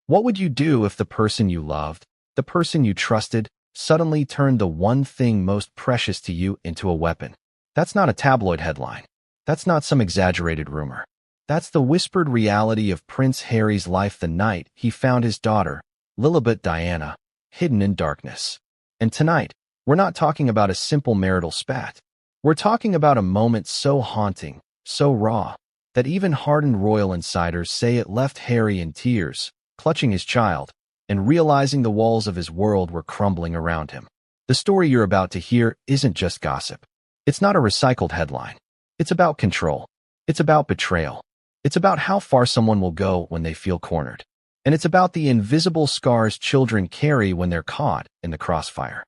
What would you do if the person you loved, the person you trusted, suddenly turned the one thing most precious to you into a weapon? That's not a tabloid headline. That's not some exaggerated rumor. That's the whispered reality of Prince Harry's life the night he found his daughter, Lilibet Diana, hidden in darkness. And tonight, we're not talking about a simple marital spat. We're talking about a moment so haunting, so raw, that even hardened royal insiders say it left Harry in tears, clutching his child, and realizing the walls of his world were crumbling around him. The story you're about to hear isn't just gossip. It's not a recycled headline. It's about control. It's about betrayal. It's about how far someone will go when they feel cornered. And it's about the invisible scars children carry when they're caught in the crossfire.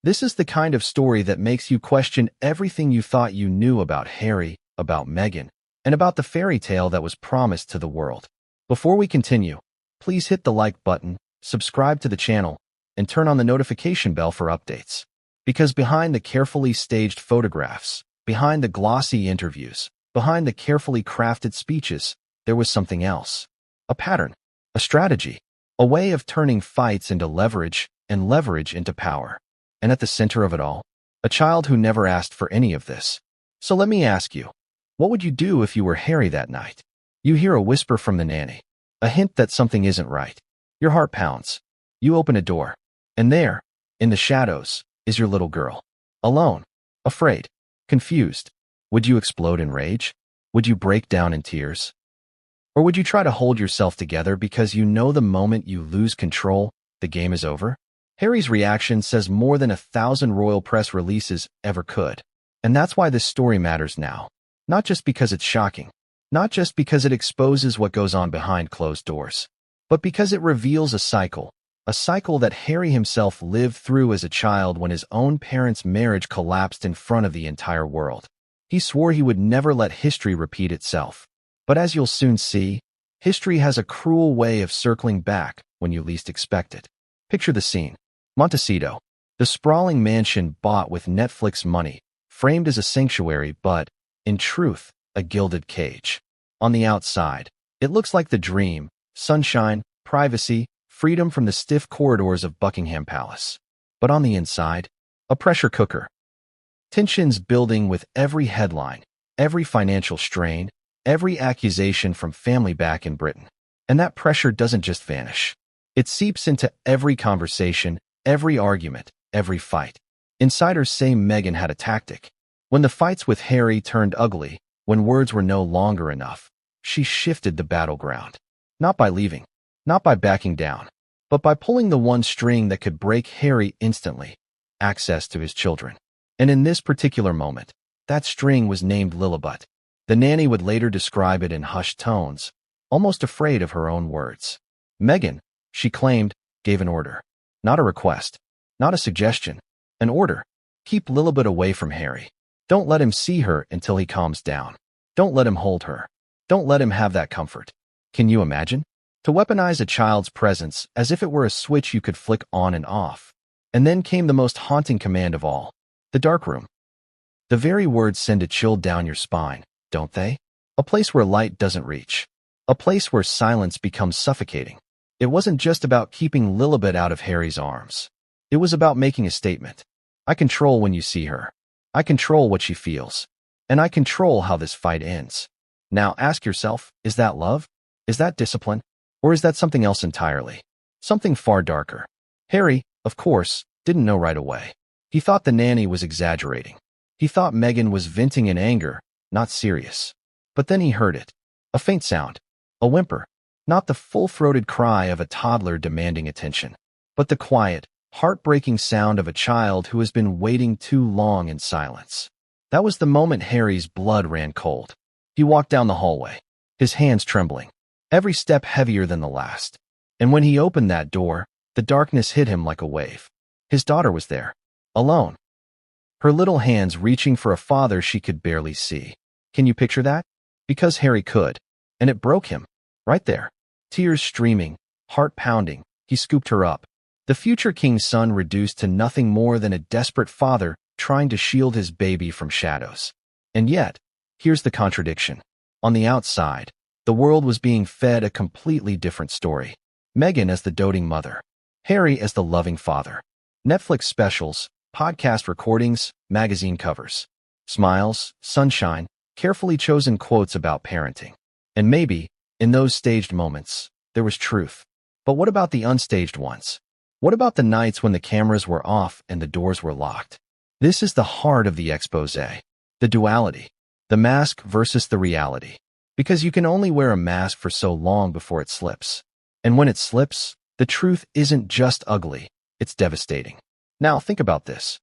This is the kind of story that makes you question everything you thought you knew about Harry, about Meghan, and about the fairy tale that was promised to the world. Before we continue, please hit the like button, subscribe to the channel, and turn on the notification bell for updates. Because behind the carefully staged photographs, behind the glossy interviews, behind the carefully crafted speeches, there was something else. A pattern, a strategy, a way of turning fights into leverage and leverage into power. And at the center of it all, a child who never asked for any of this. So let me ask you, what would you do if you were Harry that night? You hear a whisper from the nanny, a hint that something isn't right. Your heart pounds. You open a door, and there, in the shadows, is your little girl. Alone, afraid, confused. Would you explode in rage? Would you break down in tears? Or would you try to hold yourself together because you know the moment you lose control, the game is over? Harry's reaction says more than 1,000 royal press releases ever could. And that's why this story matters now. Not just because it's shocking, not just because it exposes what goes on behind closed doors, but because it reveals a cycle that Harry himself lived through as a child when his own parents' marriage collapsed in front of the entire world. He swore he would never let history repeat itself. But as you'll soon see, history has a cruel way of circling back when you least expect it. Picture the scene. Montecito, the sprawling mansion bought with Netflix money, framed as a sanctuary but, in truth, a gilded cage. On the outside, it looks like the dream: sunshine, privacy, freedom from the stiff corridors of Buckingham Palace. But on the inside, a pressure cooker. Tensions building with every headline, every financial strain, every accusation from family back in Britain. And that pressure doesn't just vanish. It seeps into every conversation, every argument, every fight. Insiders say Meghan had a tactic. When the fights with Harry turned ugly, when words were no longer enough, she shifted the battleground. Not by leaving, not by backing down, but by pulling the one string that could break Harry instantly: access to his children. And in this particular moment, that string was named Lilibet. The nanny would later describe it in hushed tones, almost afraid of her own words. Meghan, she claimed, gave an order. Not a request, not a suggestion, an order. Keep Lilibet away from Harry. Don't let him see her until he calms down. Don't let him hold her. Don't let him have that comfort. Can you imagine? To weaponize a child's presence as if it were a switch you could flick on and off. And then came the most haunting command of all: the darkroom. The very words send a chill down your spine, don't they? A place where light doesn't reach. A place where silence becomes suffocating. It wasn't just about keeping Lilibet out of Harry's arms. It was about making a statement. I control when you see her. I control what she feels. And I control how this fight ends. Now ask yourself, is that love? Is that discipline? Or is that something else entirely? Something far darker. Harry, of course, didn't know right away. He thought the nanny was exaggerating. He thought Meghan was venting in anger, not serious. But then he heard it. A faint sound. A whimper. Not the full-throated cry of a toddler demanding attention, but the quiet, heartbreaking sound of a child who has been waiting too long in silence. That was the moment Harry's blood ran cold. He walked down the hallway, his hands trembling, every step heavier than the last. And when he opened that door, the darkness hit him like a wave. His daughter was there, alone. Her little hands reaching for a father she could barely see. Can you picture that? Because Harry could. And it broke him. Right there. Tears streaming, heart pounding, he scooped her up. The future king's son reduced to nothing more than a desperate father trying to shield his baby from shadows. And yet, here's the contradiction. On the outside, the world was being fed a completely different story. Meghan as the doting mother, Harry as the loving father. Netflix specials, podcast recordings, magazine covers. Smiles, sunshine, carefully chosen quotes about parenting. And maybe, in those staged moments, there was truth. But what about the unstaged ones? What about the nights when the cameras were off and the doors were locked? This is the heart of the exposé. The duality. The mask versus the reality. Because you can only wear a mask for so long before it slips. And when it slips, the truth isn't just ugly, it's devastating. Now think about this.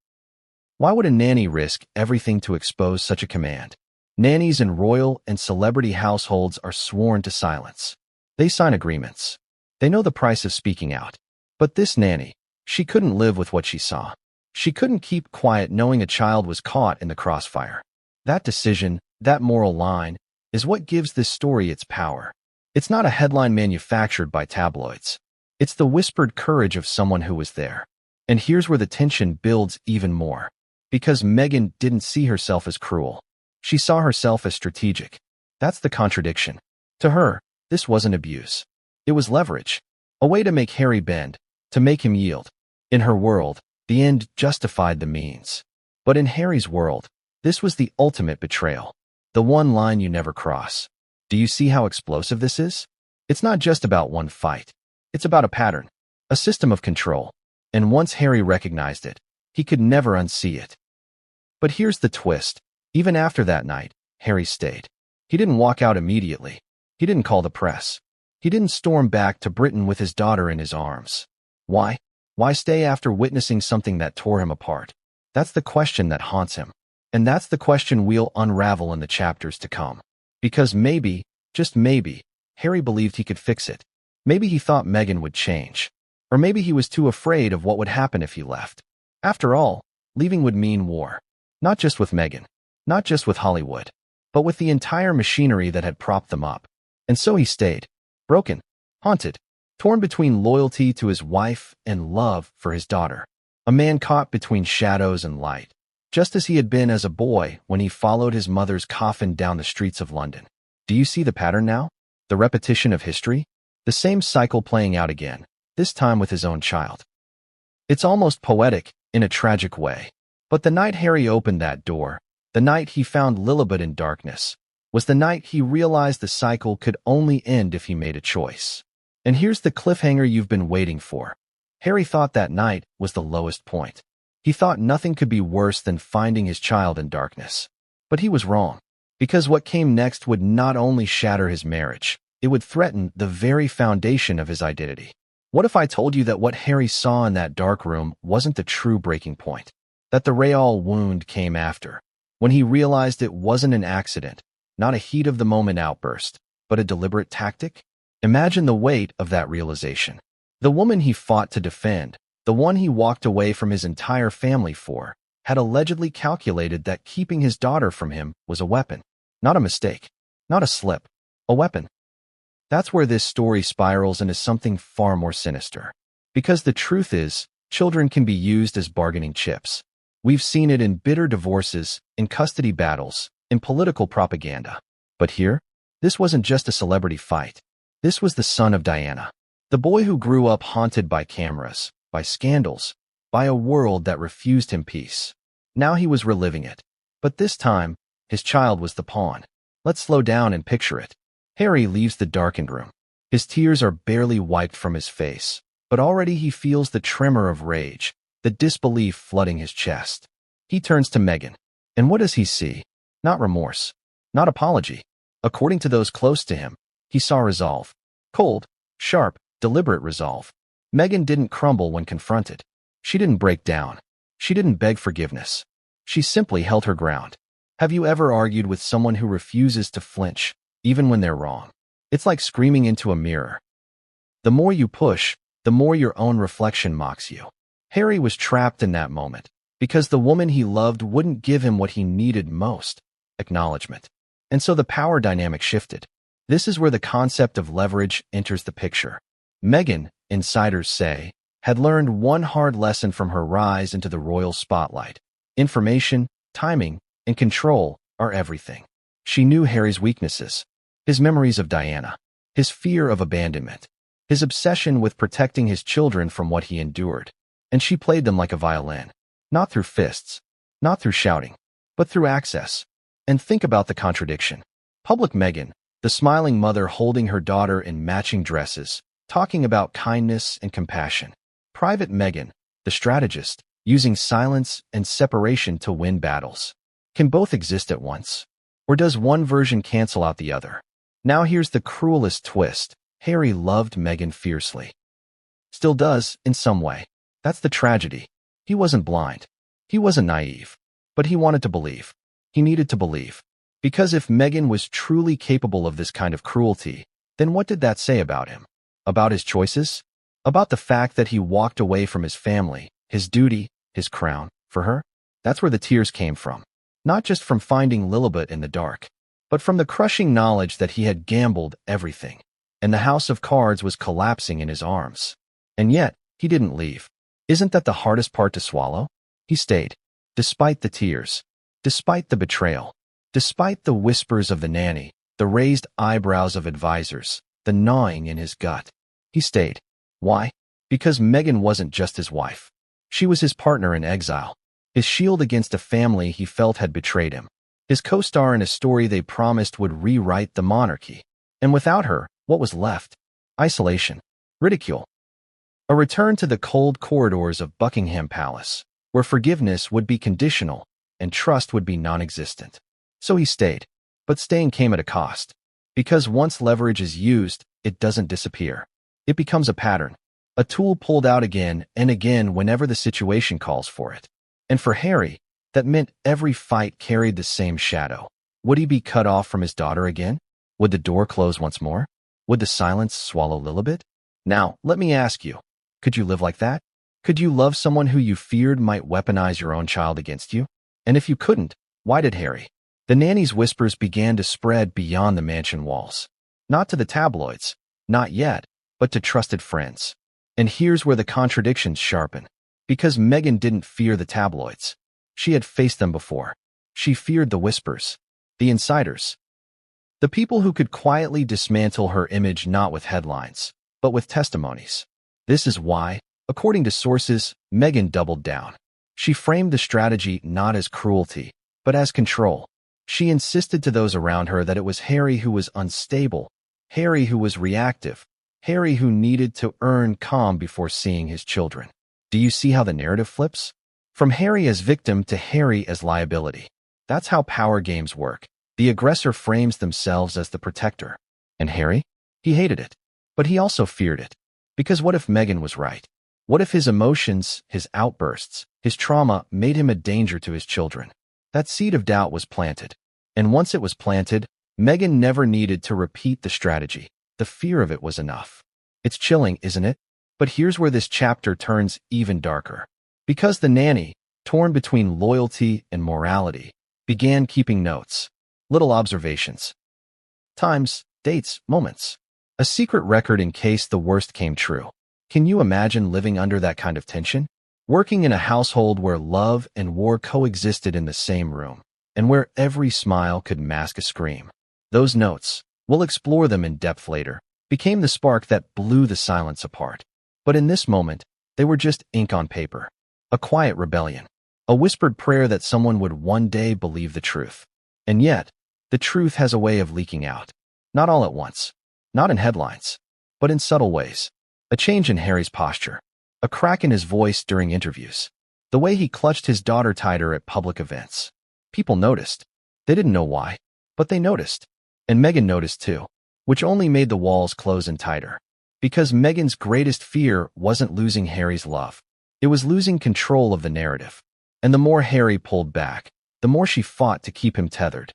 Why would a nanny risk everything to expose such a command? Nannies in royal and celebrity households are sworn to silence. They sign agreements. They know the price of speaking out. But this nanny, she couldn't live with what she saw. She couldn't keep quiet knowing a child was caught in the crossfire. That decision, that moral line, is what gives this story its power. It's not a headline manufactured by tabloids. It's the whispered courage of someone who was there. And here's where the tension builds even more. Because Meghan didn't see herself as cruel. She saw herself as strategic. That's the contradiction. To her, this wasn't abuse. It was leverage. A way to make Harry bend, to make him yield. In her world, the end justified the means. But in Harry's world, this was the ultimate betrayal. The one line you never cross. Do you see how explosive this is? It's not just about one fight. It's about a pattern, a system of control. And once Harry recognized it, he could never unsee it. But here's the twist. Even after that night, Harry stayed. He didn't walk out immediately. He didn't call the press. He didn't storm back to Britain with his daughter in his arms. Why? Why stay after witnessing something that tore him apart? That's the question that haunts him. And that's the question we'll unravel in the chapters to come. Because maybe, just maybe, Harry believed he could fix it. Maybe he thought Meghan would change. Or maybe he was too afraid of what would happen if he left. After all, leaving would mean war. Not just with Meghan. Not just with Hollywood. But with the entire machinery that had propped them up. And so he stayed. Broken. Haunted. Torn between loyalty to his wife and love for his daughter. A man caught between shadows and light. Just as he had been as a boy when he followed his mother's coffin down the streets of London. Do you see the pattern now? The repetition of history? The same cycle playing out again, this time with his own child. It's almost poetic, in a tragic way. But the night Harry opened that door, the night he found Lilibet in darkness, was the night he realized the cycle could only end if he made a choice. And here's the cliffhanger you've been waiting for. Harry thought that night was the lowest point. He thought nothing could be worse than finding his child in darkness. But he was wrong. Because what came next would not only shatter his marriage, it would threaten the very foundation of his identity. What if I told you that what Harry saw in that dark room wasn't the true breaking point? That the real wound came after, when he realized it wasn't an accident, not a heat-of-the-moment outburst, but a deliberate tactic? Imagine the weight of that realization. The woman he fought to defend, the one he walked away from his entire family for, had allegedly calculated that keeping his daughter from him was a weapon. Not a mistake. Not a slip. A weapon. That's where this story spirals into something far more sinister. Because the truth is, children can be used as bargaining chips. We've seen it in bitter divorces, in custody battles, in political propaganda. But here, this wasn't just a celebrity fight. This was the son of Diana. The boy who grew up haunted by cameras, by scandals, by a world that refused him peace. Now he was reliving it. But this time, his child was the pawn. Let's slow down and picture it. Harry leaves the darkened room. His tears are barely wiped from his face, but already he feels the tremor of rage, the disbelief flooding his chest. He turns to Meghan. And what does he see? Not remorse. Not apology. According to those close to him, he saw resolve. Cold, sharp, deliberate resolve. Meghan didn't crumble when confronted. She didn't break down. She didn't beg forgiveness. She simply held her ground. Have you ever argued with someone who refuses to flinch, even when they're wrong? It's like screaming into a mirror. The more you push, the more your own reflection mocks you. Harry was trapped in that moment, because the woman he loved wouldn't give him what he needed most, acknowledgement. And so the power dynamic shifted. This is where the concept of leverage enters the picture. Meghan, insiders say, had learned one hard lesson from her rise into the royal spotlight. Information, timing, and control are everything. She knew Harry's weaknesses, his memories of Diana, his fear of abandonment. his obsession with protecting his children from what he endured. And she played them like a violin, not through fists, not through shouting, but through access. And think about the contradiction. Public Meghan, the smiling mother holding her daughter in matching dresses, talking about kindness and compassion. Private Meghan, the strategist, using silence and separation to win battles. Can both exist at once? Or does one version cancel out the other? Now here's the cruelest twist. Harry loved Meghan fiercely. Still does, in some way. That's the tragedy. He wasn't blind. He wasn't naive. But he wanted to believe. He needed to believe. Because if Meghan was truly capable of this kind of cruelty, then what did that say about him? About his choices? About the fact that he walked away from his family, his duty, his crown, for her? That's where the tears came from. Not just from finding Lilibet in the dark, but from the crushing knowledge that he had gambled everything, and the house of cards was collapsing in his arms. And yet, he didn't leave. Isn't that the hardest part to swallow? He stayed, despite the tears, despite the betrayal, despite the whispers of the nanny, the raised eyebrows of advisors, the gnawing in his gut. He stayed. Why? Because Meghan wasn't just his wife. She was his partner in exile, his shield against a family he felt had betrayed him, his co-star in a story they promised would rewrite the monarchy. And without her, what was left? Isolation, ridicule, a return to the cold corridors of Buckingham Palace, where forgiveness would be conditional and trust would be non-existent. So he stayed. But staying came at a cost. Because once leverage is used, it doesn't disappear. It becomes a pattern, a tool pulled out again and again whenever the situation calls for it. And for Harry, that meant every fight carried the same shadow. Would he be cut off from his daughter again? Would the door close once more? Would the silence swallow Lilibet? Now, let me ask you, could you live like that? Could you love someone who you feared might weaponize your own child against you? And if you couldn't, why did Harry? The nanny's whispers began to spread beyond the mansion walls. Not to the tabloids, not yet, but to trusted friends. And here's where the contradictions sharpen. Because Meghan didn't fear the tabloids. She had faced them before. She feared the whispers, the insiders, the people who could quietly dismantle her image not with headlines, but with testimonies. This is why, according to sources, Meghan doubled down. She framed the strategy not as cruelty, but as control. She insisted to those around her that it was Harry who was unstable, Harry who was reactive, Harry who needed to earn calm before seeing his children. Do you see how the narrative flips? From Harry as victim to Harry as liability. That's how power games work. The aggressor frames themselves as the protector. And Harry? He hated it. But he also feared it. Because what if Meghan was right? What if his emotions, his outbursts, his trauma made him a danger to his children? That seed of doubt was planted. And once it was planted, Meghan never needed to repeat the strategy. The fear of it was enough. It's chilling, isn't it? But here's where this chapter turns even darker. Because the nanny, torn between loyalty and morality, began keeping notes. Little observations. Times, dates, moments. A secret record in case the worst came true. Can you imagine living under that kind of tension? Working in a household where love and war coexisted in the same room, and where every smile could mask a scream. Those notes, we'll explore them in depth later, became the spark that blew the silence apart. But in this moment, they were just ink on paper. A quiet rebellion. A whispered prayer that someone would one day believe the truth. And yet, the truth has a way of leaking out. Not all at once. Not in headlines. But in subtle ways. A change in Harry's posture. A crack in his voice during interviews. The way he clutched his daughter tighter at public events. People noticed. They didn't know why, but they noticed. And Meghan noticed too, which only made the walls close in tighter. Because Meghan's greatest fear wasn't losing Harry's love. It was losing control of the narrative. And the more Harry pulled back, the more she fought to keep him tethered.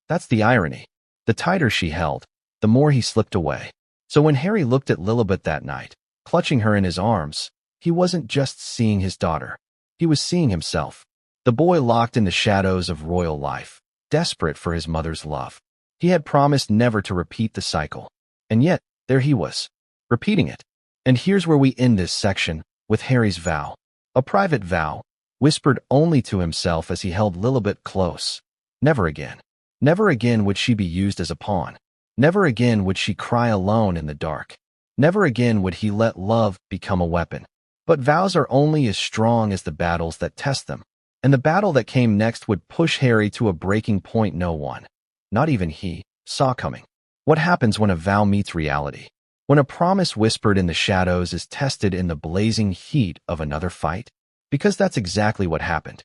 That's the irony. The tighter she held, the more he slipped away. So when Harry looked at Lilibet that night, clutching her in his arms, he wasn't just seeing his daughter. He was seeing himself. The boy locked in the shadows of royal life, desperate for his mother's love. He had promised never to repeat the cycle. And yet, there he was, repeating it. And here's where we end this section, with Harry's vow. A private vow, whispered only to himself as he held Lilibet close. Never again. Never again would she be used as a pawn. Never again would she cry alone in the dark. Never again would he let love become a weapon. But vows are only as strong as the battles that test them. And the battle that came next would push Harry to a breaking point no one, not even he, saw coming. What happens when a vow meets reality? When a promise whispered in the shadows is tested in the blazing heat of another fight? Because that's exactly what happened.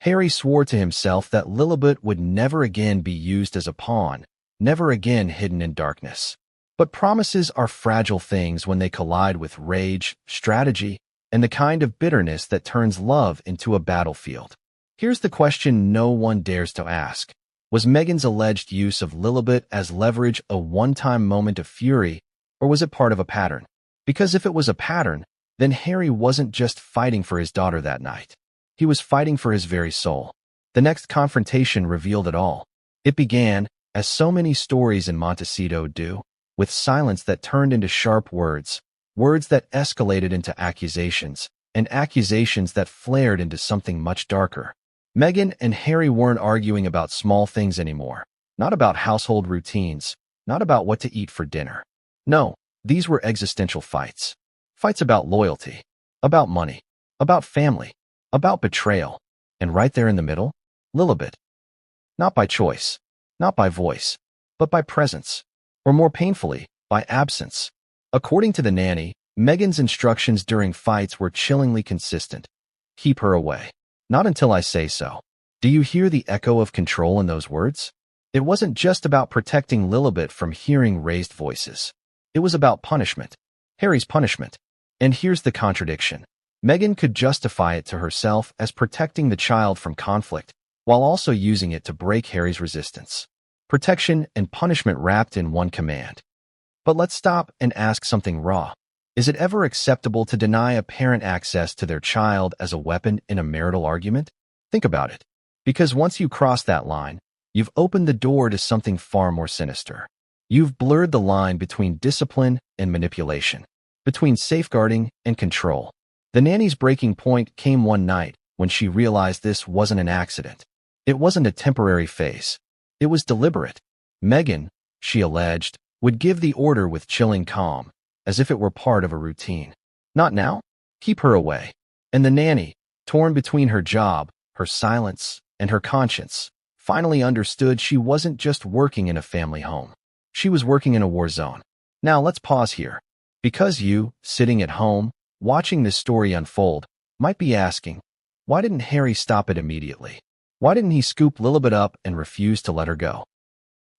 Harry swore to himself that Lilibet would never again be used as a pawn, never again hidden in darkness. But promises are fragile things when they collide with rage, strategy, and the kind of bitterness that turns love into a battlefield. Here's the question no one dares to ask. Was Meghan's alleged use of Lilibet as leverage a one-time moment of fury, or was it part of a pattern? Because if it was a pattern, then Harry wasn't just fighting for his daughter that night. He was fighting for his very soul. The next confrontation revealed it all. It began, as so many stories in Montecito do, with silence that turned into sharp words, words that escalated into accusations, and accusations that flared into something much darker. Meghan and Harry weren't arguing about small things anymore, not about household routines, not about what to eat for dinner. No, these were existential fights. Fights about loyalty, about money, about family, about betrayal, and right there in the middle, Lilibet. Not by choice, not by voice, but by presence, or more painfully, by absence. According to the nanny, Meghan's instructions during fights were chillingly consistent. Keep her away. Not until I say so. Do you hear the echo of control in those words? It wasn't just about protecting Lilibet from hearing raised voices. It was about punishment. Harry's punishment. And here's the contradiction. Meghan could justify it to herself as protecting the child from conflict, while also using it to break Harry's resistance. Protection and punishment wrapped in one command. But let's stop and ask something raw. Is it ever acceptable to deny a parent access to their child as a weapon in a marital argument? Think about it. Because once you cross that line, you've opened the door to something far more sinister. You've blurred the line between discipline and manipulation, between safeguarding and control. The nanny's breaking point came one night when she realized this wasn't an accident. It wasn't a temporary phase. It was deliberate. Meghan, she alleged, would give the order with chilling calm, as if it were part of a routine. Not now. Keep her away. And the nanny, torn between her job, her silence, and her conscience, finally understood she wasn't just working in a family home. She was working in a war zone. Now let's pause here. Because you, sitting at home, watching this story unfold, might be asking, why didn't Harry stop it immediately? Why didn't he scoop Lilibet up and refuse to let her go?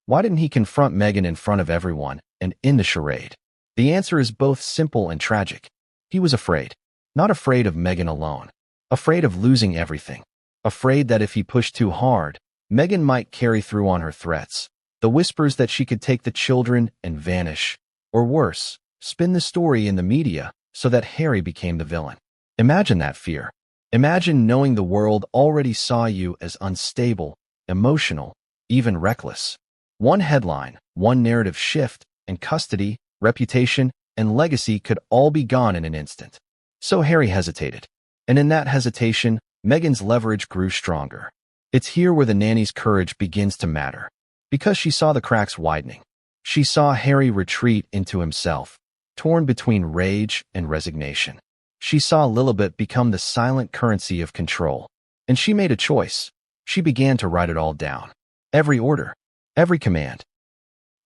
Why didn't he confront Meghan in front of everyone and end the charade? The answer is both simple and tragic. He was afraid. Not afraid of Meghan alone. Afraid of losing everything. Afraid that if he pushed too hard, Meghan might carry through on her threats. The whispers that she could take the children and vanish. Or worse, spin the story in the media so that Harry became the villain. Imagine that fear. Imagine knowing the world already saw you as unstable, emotional, even reckless. One headline, one narrative shift, and custody, reputation, and legacy could all be gone in an instant. So Harry hesitated. And in that hesitation, Meghan's leverage grew stronger. It's here where the nanny's courage begins to matter. Because she saw the cracks widening. She saw Harry retreat into himself, torn between rage and resignation. She saw Lilibet become the silent currency of control. And she made a choice. She began to write it all down. Every order, every command.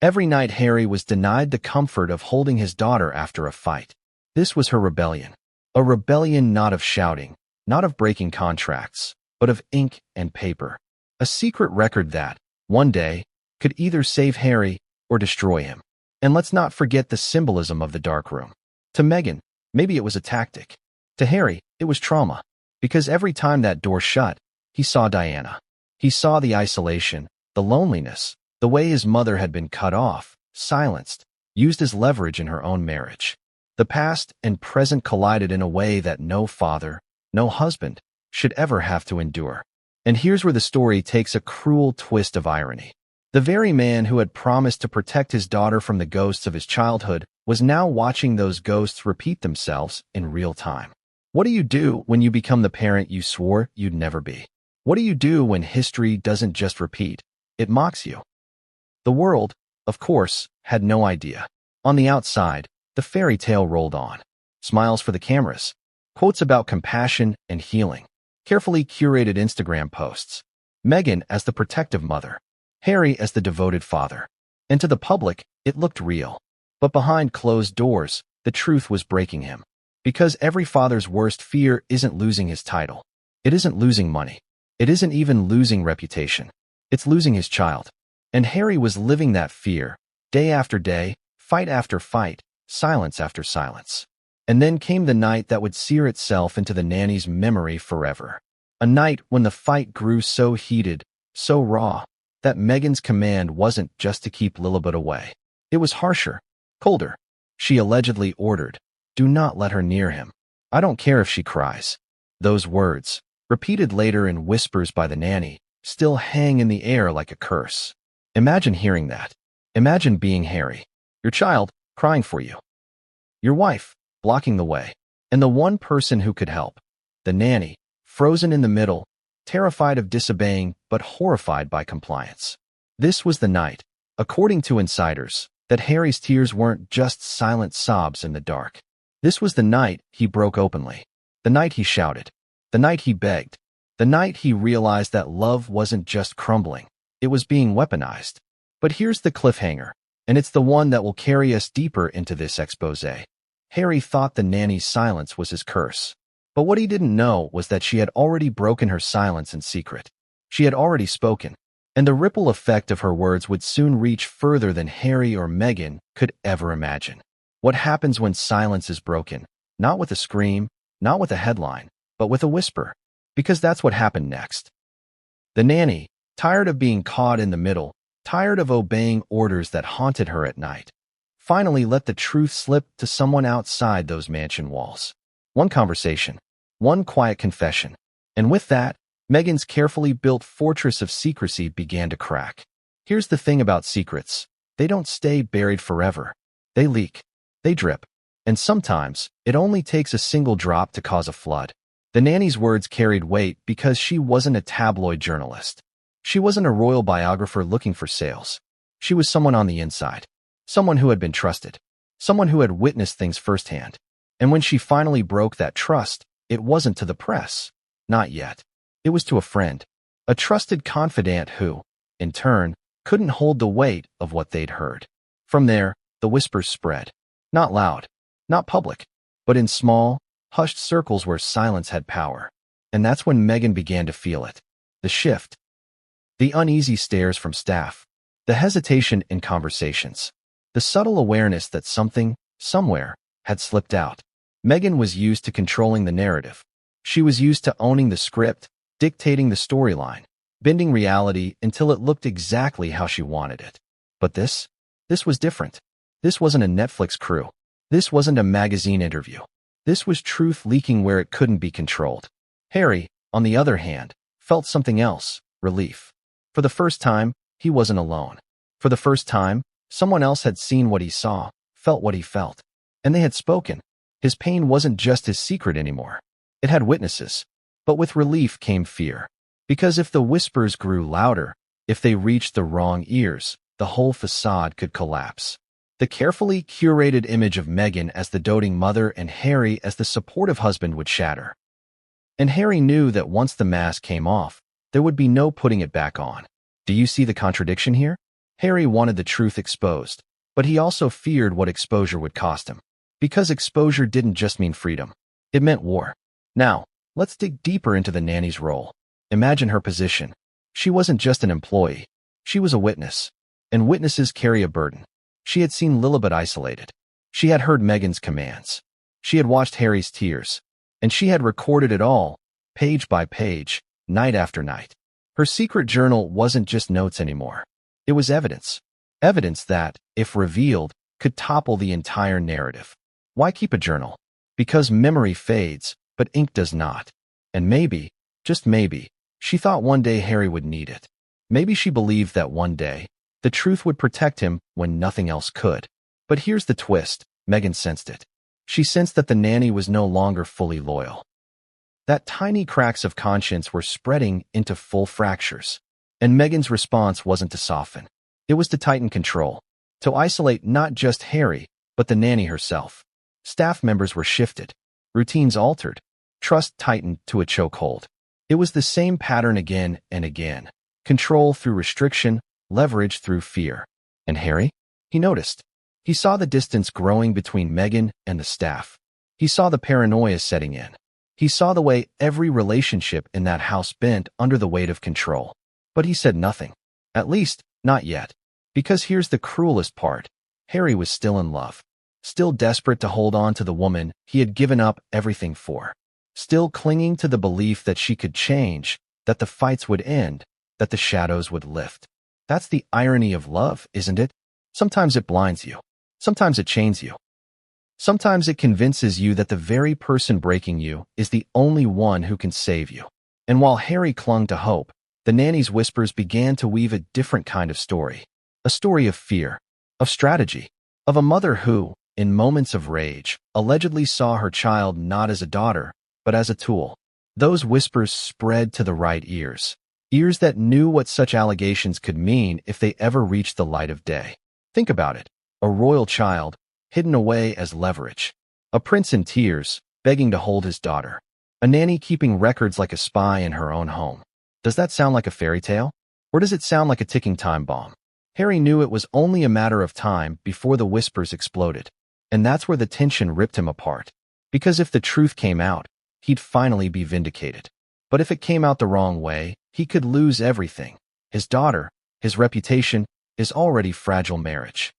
Every night Harry was denied the comfort of holding his daughter after a fight. This was her rebellion. A rebellion not of shouting, not of breaking contracts, but of ink and paper. A secret record that, one day, could either save Harry or destroy him. And let's not forget the symbolism of the dark room. To Meghan, maybe it was a tactic. To Harry, it was trauma. Because every time that door shut, he saw Diana. He saw the isolation, the loneliness, the way his mother had been cut off, silenced, used as leverage in her own marriage. The past and present collided in a way that no father, no husband, should ever have to endure. And here's where the story takes a cruel twist of irony. The very man who had promised to protect his daughter from the ghosts of his childhood was now watching those ghosts repeat themselves in real time. What do you do when you become the parent you swore you'd never be? What do you do when history doesn't just repeat, it mocks you? The world, of course, had no idea. On the outside, The fairy tale rolled on. Smiles for the cameras, quotes about compassion and healing, carefully curated Instagram posts. Meghan as the protective mother, Harry as the devoted father. And to the public, it looked real. But behind closed doors, the truth was breaking him. Because every father's worst fear isn't losing his title. It isn't losing money. It isn't even losing reputation. It's losing his child. And Harry was living that fear, day after day, fight after fight, silence after silence. And then came the night that would sear itself into the nanny's memory forever. A night when the fight grew so heated, so raw, that Meghan's command wasn't just to keep Lilibet away. It was harsher, colder. She allegedly ordered, "Do not let her near him. I don't care if she cries." Those words, repeated later in whispers by the nanny, still hang in the air like a curse. Imagine hearing that. Imagine being Harry. Your child, crying for you. Your wife, blocking the way. And the one person who could help, the nanny, frozen in the middle, terrified of disobeying but horrified by compliance. This was the night, according to insiders, that Harry's tears weren't just silent sobs in the dark. This was the night he broke openly. The night he shouted. The night he begged. The night he realized that love wasn't just crumbling. It was being weaponized. But here's the cliffhanger, and it's the one that will carry us deeper into this exposé. Harry thought the nanny's silence was his curse. But what he didn't know was that she had already broken her silence in secret. She had already spoken, and the ripple effect of her words would soon reach further than Harry or Meghan could ever imagine. What happens when silence is broken? Not with a scream, not with a headline, but with a whisper. Because that's what happened next. The nanny, tired of being caught in the middle, tired of obeying orders that haunted her at night, finally let the truth slip to someone outside those mansion walls. One conversation, one quiet confession, and with that, Meghan's carefully built fortress of secrecy began to crack. Here's the thing about secrets. They don't stay buried forever. They leak. They drip. And sometimes, it only takes a single drop to cause a flood. The nanny's words carried weight because she wasn't a tabloid journalist. She wasn't a royal biographer looking for sales. She was someone on the inside. Someone who had been trusted. Someone who had witnessed things firsthand. And when she finally broke that trust, it wasn't to the press. Not yet. It was to a friend. A trusted confidant who, in turn, couldn't hold the weight of what they'd heard. From there, the whispers spread. Not loud. Not public. But in small, hushed circles where silence had power. And that's when Meghan began to feel it. The shift. The uneasy stares from staff. The hesitation in conversations. The subtle awareness that something, somewhere, had slipped out. Meghan was used to controlling the narrative. She was used to owning the script, dictating the storyline, bending reality until it looked exactly how she wanted it. But this was different. This wasn't a Netflix crew. This wasn't a magazine interview. This was truth leaking where it couldn't be controlled. Harry, on the other hand, felt something else, relief. For the first time, he wasn't alone. For the first time, someone else had seen what he saw, felt what he felt. And they had spoken. His pain wasn't just his secret anymore. It had witnesses. But with relief came fear. Because if the whispers grew louder, if they reached the wrong ears, the whole facade could collapse. The carefully curated image of Meghan as the doting mother and Harry as the supportive husband would shatter. And Harry knew that once the mask came off, there would be no putting it back on. Do you see the contradiction here? Harry wanted the truth exposed, but he also feared what exposure would cost him. Because exposure didn't just mean freedom. It meant war. Now, let's dig deeper into the nanny's role. Imagine her position. She wasn't just an employee. She was a witness. And witnesses carry a burden. She had seen Lilibet isolated. She had heard Meghan's commands. She had watched Harry's tears. And she had recorded it all, page by page, night after night. Her secret journal wasn't just notes anymore. It was evidence. Evidence that, if revealed, could topple the entire narrative. Why keep a journal? Because memory fades, but ink does not. And maybe, just maybe, she thought one day Harry would need it. Maybe she believed that one day, the truth would protect him when nothing else could. But here's the twist. Meghan sensed it. She sensed that the nanny was no longer fully loyal. That tiny cracks of conscience were spreading into full fractures. And Meghan's response wasn't to soften. It was to tighten control. To isolate not just Harry, but the nanny herself. Staff members were shifted. Routines altered. Trust tightened to a chokehold. It was the same pattern again and again. Control through restriction, leverage through fear. And Harry? He noticed. He saw the distance growing between Meghan and the staff. He saw the paranoia setting in. He saw the way every relationship in that house bent under the weight of control. But he said nothing. At least, not yet. Because here's the cruelest part. Harry was still in love. Still desperate to hold on to the woman he had given up everything for. Still clinging to the belief that she could change, that the fights would end, that the shadows would lift. That's the irony of love, isn't it? Sometimes it blinds you. Sometimes it chains you. Sometimes it convinces you that the very person breaking you is the only one who can save you. And while Harry clung to hope, the nanny's whispers began to weave a different kind of story. A story of fear, of strategy, of a mother who, in moments of rage, allegedly saw her child not as a daughter, but as a tool. Those whispers spread to the right ears. Ears that knew what such allegations could mean if they ever reached the light of day. Think about it. A royal child, hidden away as leverage. A prince in tears, begging to hold his daughter. A nanny keeping records like a spy in her own home. Does that sound like a fairy tale? Or does it sound like a ticking time bomb? Harry knew it was only a matter of time before the whispers exploded. And that's where the tension ripped him apart. Because if the truth came out, he'd finally be vindicated. But if it came out the wrong way, he could lose everything. His daughter, his reputation, his already fragile marriage.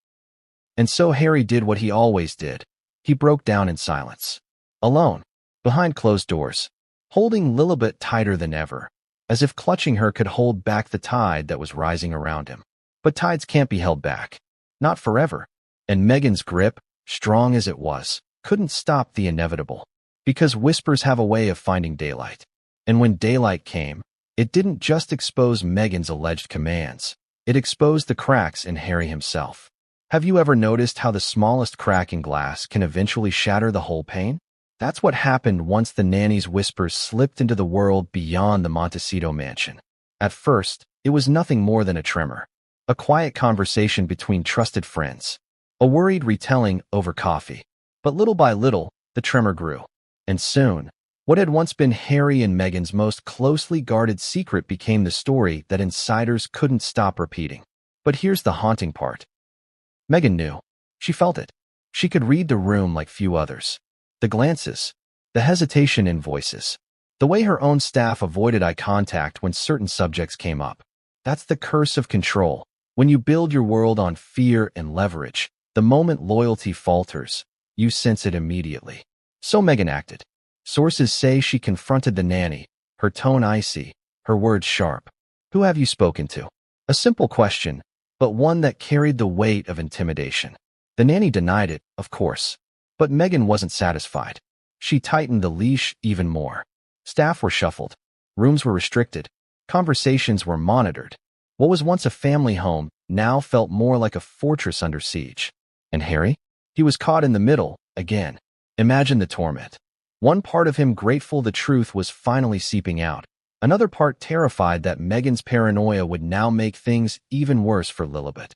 And so Harry did what he always did. He broke down in silence. Alone, behind closed doors, holding Lilibet tighter than ever, as if clutching her could hold back the tide that was rising around him. But tides can't be held back. Not forever. And Meghan's grip, strong as it was, couldn't stop the inevitable. Because whispers have a way of finding daylight. And when daylight came, it didn't just expose Meghan's alleged commands. It exposed the cracks in Harry himself. Have you ever noticed how the smallest crack in glass can eventually shatter the whole pane? That's what happened once the nanny's whispers slipped into the world beyond the Montecito mansion. At first, it was nothing more than a tremor. A quiet conversation between trusted friends. A worried retelling over coffee. But little by little, the tremor grew. And soon, what had once been Harry and Meghan's most closely guarded secret became the story that insiders couldn't stop repeating. But here's the haunting part. Meghan knew. She felt it. She could read the room like few others. The glances, the hesitation in voices, the way her own staff avoided eye contact when certain subjects came up. That's the curse of control. When you build your world on fear and leverage, the moment loyalty falters, you sense it immediately. So Meghan acted. Sources say she confronted the nanny, her tone icy, her words sharp. Who have you spoken to? A simple question, but one that carried the weight of intimidation. The nanny denied it, of course. But Meghan wasn't satisfied. She tightened the leash even more. Staff were shuffled. Rooms were restricted. Conversations were monitored. What was once a family home now felt more like a fortress under siege. And Harry? He was caught in the middle, again. Imagine the torment. One part of him grateful the truth was finally seeping out. Another part terrified that Meghan's paranoia would now make things even worse for Lilibet.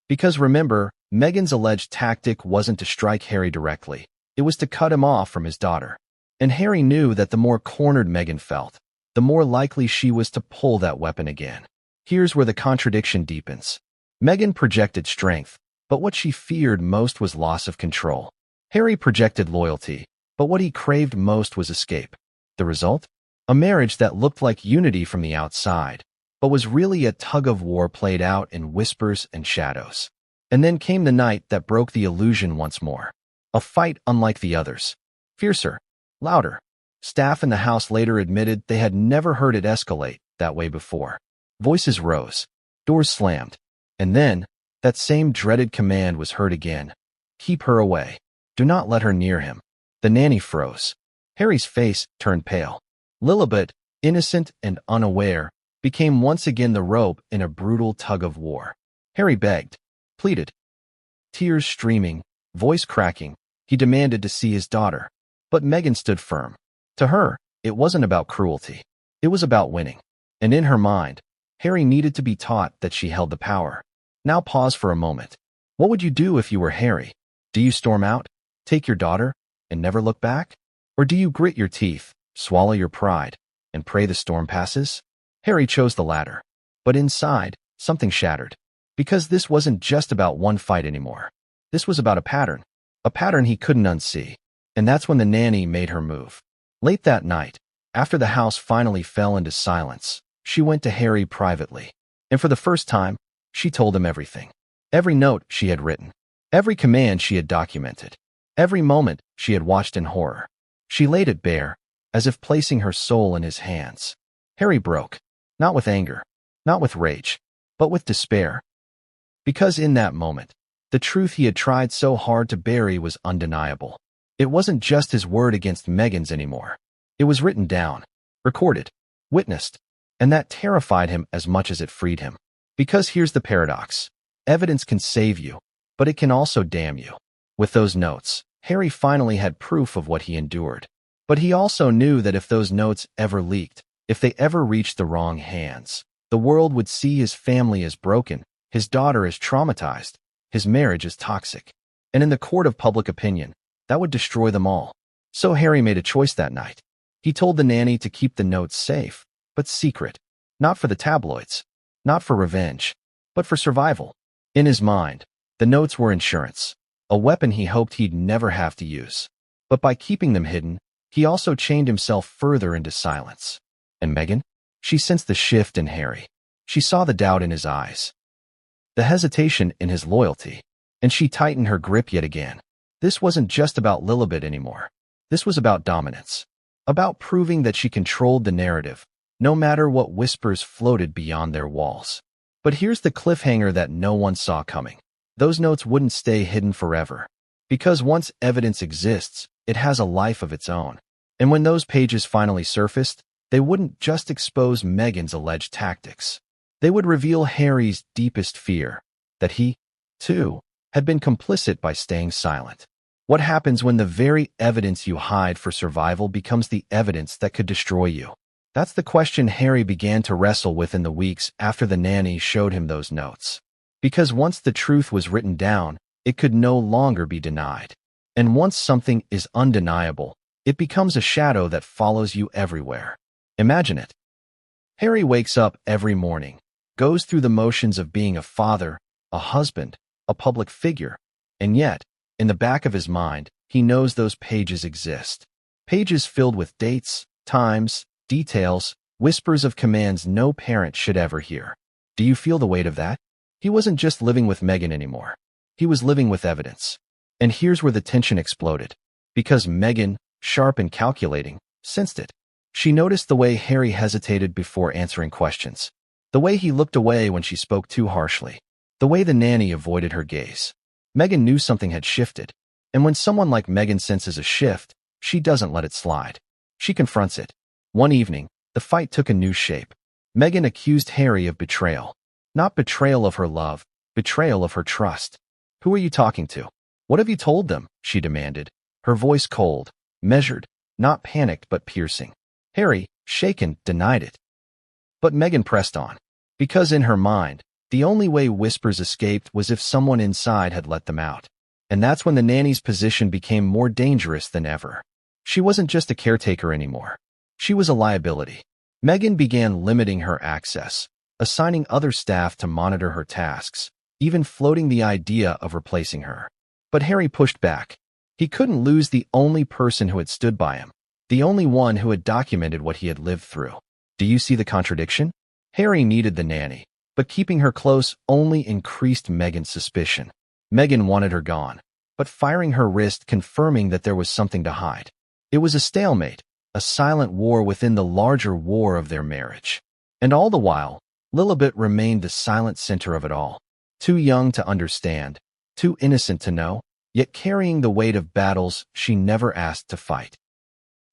Because remember, Meghan's alleged tactic wasn't to strike Harry directly. It was to cut him off from his daughter. And Harry knew that the more cornered Meghan felt, the more likely she was to pull that weapon again. Here's where the contradiction deepens. Meghan projected strength, but what she feared most was loss of control. Harry projected loyalty, but what he craved most was escape. The result? A marriage that looked like unity from the outside, but was really a tug-of-war played out in whispers and shadows. And then came the night that broke the illusion once more. A fight unlike the others. Fiercer. Louder. Staff in the house later admitted they had never heard it escalate that way before. Voices rose. Doors slammed. And then, that same dreaded command was heard again. Keep her away. Do not let her near him. The nanny froze. Harry's face turned pale. Lilibet, innocent and unaware, became once again the rope in a brutal tug-of-war. Harry begged, pleaded. Tears streaming, voice cracking, he demanded to see his daughter. But Meghan stood firm. To her, it wasn't about cruelty. It was about winning. And in her mind, Harry needed to be taught that she held the power. Now pause for a moment. What would you do if you were Harry? Do you storm out, take your daughter, and never look back? Or do you grit your teeth, swallow your pride, and pray the storm passes? Harry chose the latter. But inside, something shattered. Because this wasn't just about one fight anymore. This was about a pattern he couldn't unsee. And that's when the nanny made her move. Late that night, after the house finally fell into silence, she went to Harry privately. And for the first time, she told him everything. Every note she had written. Every command she had documented. Every moment she had watched in horror. She laid it bare, as if placing her soul in his hands. Harry broke. Not with anger, not with rage, but with despair. Because in that moment, the truth he had tried so hard to bury was undeniable. It wasn't just his word against Meghan's anymore. It was written down, recorded, witnessed, and that terrified him as much as it freed him. Because here's the paradox. Evidence can save you, but it can also damn you. With those notes, Harry finally had proof of what he endured. But he also knew that if those notes ever leaked, if they ever reached the wrong hands, the world would see his family as broken, his daughter as traumatized, his marriage as toxic. And in the court of public opinion, that would destroy them all. So Harry made a choice that night. He told the nanny to keep the notes safe, but secret. Not for the tabloids, not for revenge, but for survival. In his mind, the notes were insurance, a weapon he hoped he'd never have to use. But by keeping them hidden, he also chained himself further into silence. And Meghan? She sensed the shift in Harry. She saw the doubt in his eyes, the hesitation in his loyalty, and she tightened her grip yet again. This wasn't just about Lilibet anymore. This was about dominance, about proving that she controlled the narrative, no matter what whispers floated beyond their walls. But here's the cliffhanger that no one saw coming. Those notes wouldn't stay hidden forever. Because once evidence exists, it has a life of its own. And when those pages finally surfaced, they wouldn't just expose Meghan's alleged tactics. They would reveal Harry's deepest fear, that he, too, had been complicit by staying silent. What happens when the very evidence you hide for survival becomes the evidence that could destroy you? That's the question Harry began to wrestle with in the weeks after the nanny showed him those notes. Because once the truth was written down, it could no longer be denied. And once something is undeniable, it becomes a shadow that follows you everywhere. Imagine it. Harry wakes up every morning, goes through the motions of being a father, a husband, a public figure, and yet, in the back of his mind, he knows those pages exist. Pages filled with dates, times, details, whispers of commands no parent should ever hear. Do you feel the weight of that? He wasn't just living with Meghan anymore. He was living with evidence. And here's where the tension exploded. Because Meghan, sharp and calculating, sensed it. She noticed the way Harry hesitated before answering questions. The way he looked away when she spoke too harshly. The way the nanny avoided her gaze. Meghan knew something had shifted. And when someone like Meghan senses a shift, she doesn't let it slide. She confronts it. One evening, the fight took a new shape. Meghan accused Harry of betrayal. Not betrayal of her love, betrayal of her trust. Who are you talking to? What have you told them? She demanded. Her voice cold, measured, not panicked but piercing. Harry, shaken, denied it. But Meghan pressed on. Because in her mind, the only way whispers escaped was if someone inside had let them out. And that's when the nanny's position became more dangerous than ever. She wasn't just a caretaker anymore. She was a liability. Meghan began limiting her access, assigning other staff to monitor her tasks, even floating the idea of replacing her. But Harry pushed back. He couldn't lose the only person who had stood by him, the only one who had documented what he had lived through. Do you see the contradiction? Harry needed the nanny, but keeping her close only increased Meghan's suspicion. Meghan wanted her gone, but firing her wrist confirming that there was something to hide. It was a stalemate, a silent war within the larger war of their marriage. And all the while, Lilibet remained the silent center of it all. Too young to understand, too innocent to know, yet carrying the weight of battles she never asked to fight.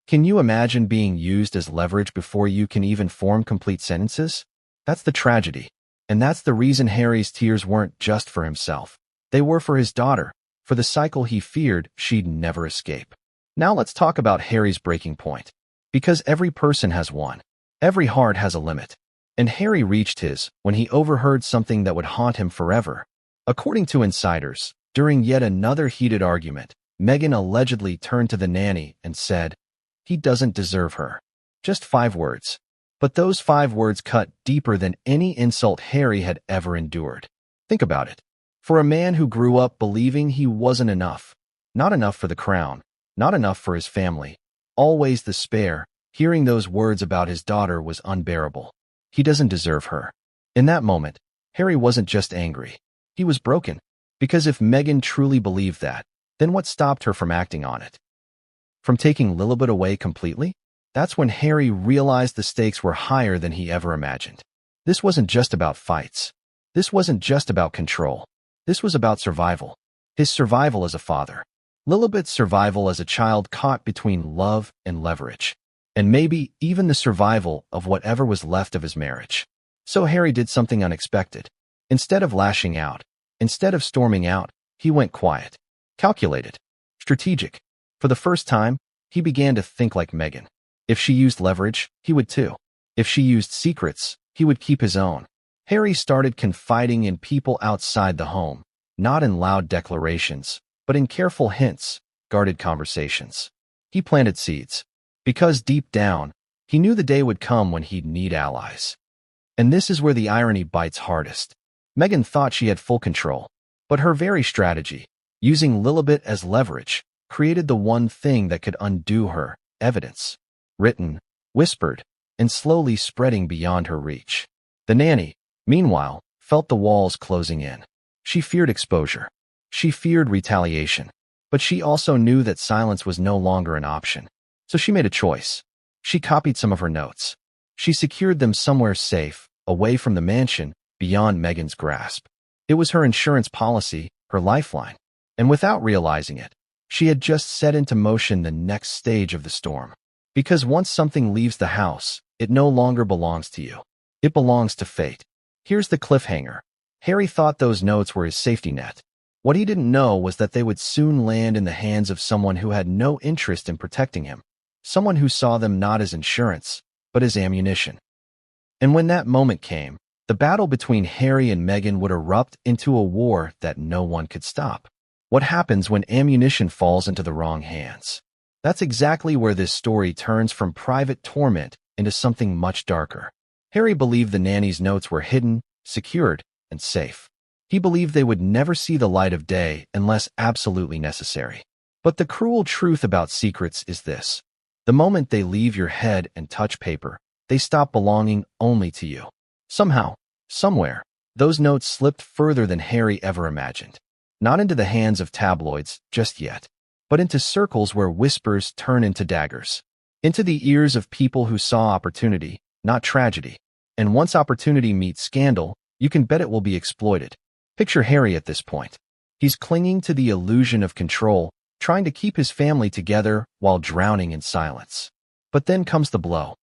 Can you imagine being used as leverage before you can even form complete sentences? That's the tragedy. And that's the reason Harry's tears weren't just for himself. They were for his daughter, for the cycle he feared she'd never escape. Now let's talk about Harry's breaking point. Because every person has one. Every heart has a limit. And Harry reached his when he overheard something that would haunt him forever. According to insiders, During yet another heated argument, Meghan allegedly turned to the nanny and said, "He doesn't deserve her." Just 5 words. But those 5 words cut deeper than any insult Harry had ever endured. Think about it. For a man who grew up believing he wasn't enough, not enough for the crown, not enough for his family, always the spare, hearing those words about his daughter was unbearable. He doesn't deserve her. In that moment, Harry wasn't just angry. He was broken. Because if Meghan truly believed that, then what stopped her from acting on it? From taking Lilibet away completely? That's when Harry realized the stakes were higher than he ever imagined. This wasn't just about fights. This wasn't just about control. This was about survival. His survival as a father. Lilibet's survival as a child caught between love and leverage. And maybe even the survival of whatever was left of his marriage. So Harry did something unexpected. Instead of lashing out, instead of storming out, he went quiet, calculated, strategic. For the first time, he began to think like Meghan. If she used leverage, he would too. If she used secrets, he would keep his own. Harry started confiding in people outside the home, not in loud declarations, but in careful hints, guarded conversations. He planted seeds, because deep down, he knew the day would come when he'd need allies. And this is where the irony bites hardest. Meghan thought she had full control, but her very strategy, using Lilibet as leverage, created the one thing that could undo her: evidence. Written, whispered, and slowly spreading beyond her reach. The nanny, meanwhile, felt the walls closing in. She feared exposure. She feared retaliation. But she also knew that silence was no longer an option. So she made a choice. She copied some of her notes. She secured them somewhere safe, away from the mansion, beyond Meghan's grasp. It was her insurance policy, her lifeline. And without realizing it, she had just set into motion the next stage of the storm. Because once something leaves the house, it no longer belongs to you. It belongs to fate. Here's the cliffhanger. Harry thought those notes were his safety net. What he didn't know was that they would soon land in the hands of someone who had no interest in protecting him. Someone who saw them not as insurance, but as ammunition. And when that moment came, the battle between Harry and Meghan would erupt into a war that no one could stop. What happens when ammunition falls into the wrong hands? That's exactly where this story turns from private torment into something much darker. Harry believed the nanny's notes were hidden, secured, and safe. He believed they would never see the light of day unless absolutely necessary. But the cruel truth about secrets is this. The moment they leave your head and touch paper, they stop belonging only to you. Somehow, somewhere, those notes slipped further than Harry ever imagined. Not into the hands of tabloids just yet, but into circles where whispers turn into daggers. Into the ears of people who saw opportunity, not tragedy. And once opportunity meets scandal, you can bet it will be exploited. Picture Harry at this point. He's clinging to the illusion of control, trying to keep his family together while drowning in silence. But then comes the blow.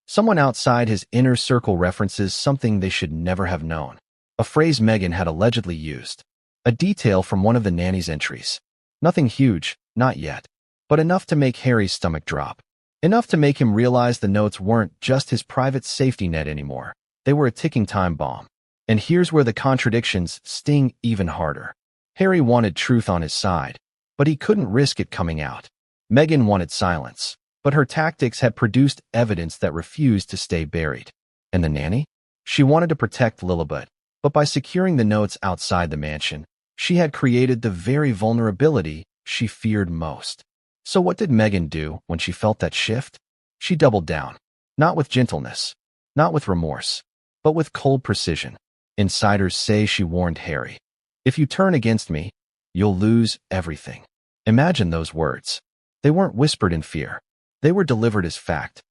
Someone outside his inner circle references something they should never have known. A phrase Meghan had allegedly used. A detail from one of the nanny's entries. Nothing huge, not yet, but enough to make Harry's stomach drop. Enough to make him realize the notes weren't just his private safety net anymore. They were a ticking time bomb. And here's where the contradictions sting even harder. Harry wanted truth on his side, but he couldn't risk it coming out. Meghan wanted silence, but her tactics had produced evidence that refused to stay buried. And the nanny? She wanted to protect Lilibet, but by securing the notes outside the mansion, she had created the very vulnerability she feared most. So what did Meghan do when she felt that shift? She doubled down. Not with gentleness, not with remorse, but with cold precision. Insiders say she warned Harry. If you turn against me, you'll lose everything. Imagine those words. They weren't whispered in fear. They were delivered as fact.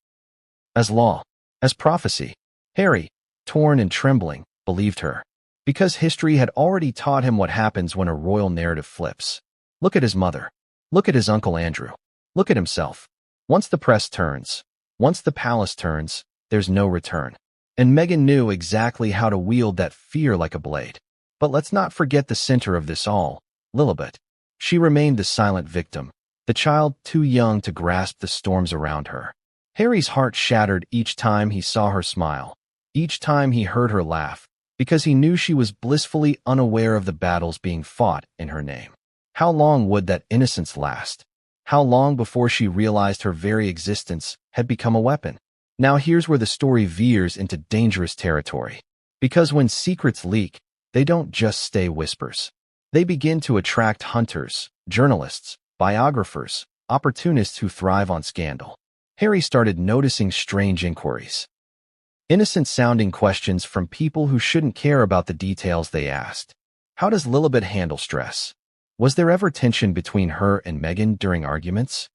As law. As prophecy. Harry, torn and trembling, believed her. Because history had already taught him what happens when a royal narrative flips. Look at his mother. Look at his Uncle Andrew. Look at himself. Once the press turns, once the palace turns, there's no return. And Meghan knew exactly how to wield that fear like a blade. But let's not forget the center of this all, Lilibet. She remained the silent victim, the child too young to grasp the storms around her. Harry's heart shattered each time he saw her smile, each time he heard her laugh, because he knew she was blissfully unaware of the battles being fought in her name. How long would that innocence last? How long before she realized her very existence had become a weapon? Now here's where the story veers into dangerous territory. Because when secrets leak, they don't just stay whispers. They begin to attract hunters, journalists, biographers, opportunists who thrive on scandal. Harry started noticing strange inquiries. Innocent-sounding questions from people who shouldn't care about the details they asked. How does Lilibet handle stress? Was there ever tension between her and Meghan during arguments?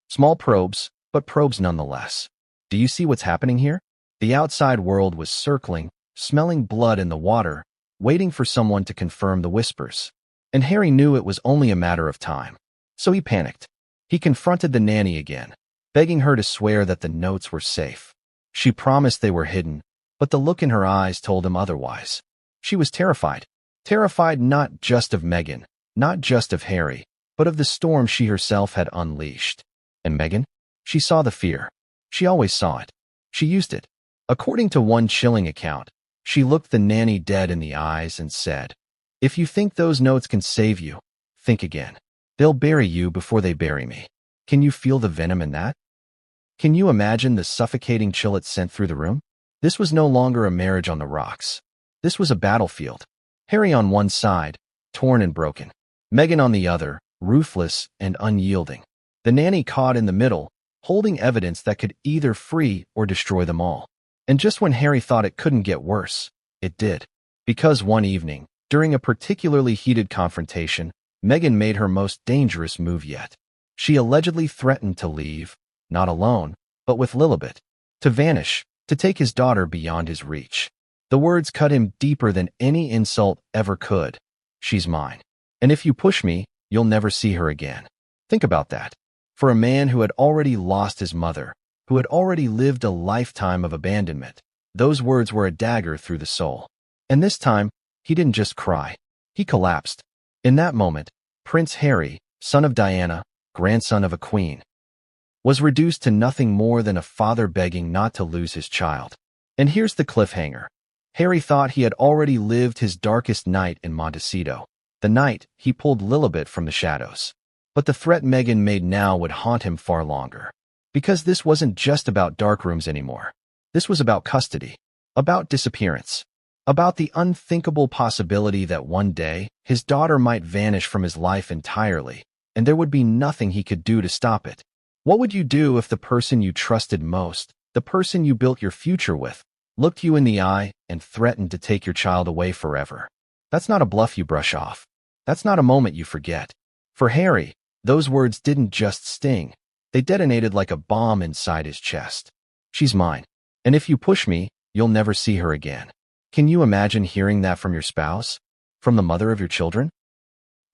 Small probes, but probes nonetheless. Do you see what's happening here? The outside world was circling, smelling blood in the water, waiting for someone to confirm the whispers. And Harry knew it was only a matter of time. So he panicked. He confronted the nanny again, begging her to swear that the notes were safe. She promised they were hidden, but the look in her eyes told him otherwise. She was terrified. Terrified not just of Meghan, not just of Harry, but of the storm she herself had unleashed. And Meghan? She saw the fear. She always saw it. She used it. According to one chilling account, she looked the nanny dead in the eyes and said, "If you think those notes can save you, think again. They'll bury you before they bury me." Can you feel the venom in that? Can you imagine the suffocating chill it sent through the room? This was no longer a marriage on the rocks. This was a battlefield. Harry on one side, torn and broken. Meghan on the other, ruthless and unyielding. The nanny caught in the middle, holding evidence that could either free or destroy them all. And just when Harry thought it couldn't get worse, it did. Because one evening, during a particularly heated confrontation, Meghan made her most dangerous move yet. She allegedly threatened to leave, not alone, but with Lilibet, to vanish, to take his daughter beyond his reach. The words cut him deeper than any insult ever could. She's mine. And if you push me, you'll never see her again. Think about that. For a man who had already lost his mother, who had already lived a lifetime of abandonment, those words were a dagger through the soul. And this time, he didn't just cry. He collapsed. In that moment, Prince Harry, son of Diana, grandson of a queen, was reduced to nothing more than a father begging not to lose his child. And here's the cliffhanger. Harry thought he had already lived his darkest night in Montecito, the night he pulled Lilibet from the shadows. But the threat Meghan made now would haunt him far longer. Because this wasn't just about dark rooms anymore. This was about custody, about disappearance, about the unthinkable possibility that one day his daughter might vanish from his life entirely, and there would be nothing he could do to stop it. What would you do if the person you trusted most, the person you built your future with, looked you in the eye and threatened to take your child away forever? That's not a bluff you brush off. That's not a moment you forget. For Harry, those words didn't just sting. They detonated like a bomb inside his chest. She's mine. And if you push me, you'll never see her again. Can you imagine hearing that from your spouse? From the mother of your children?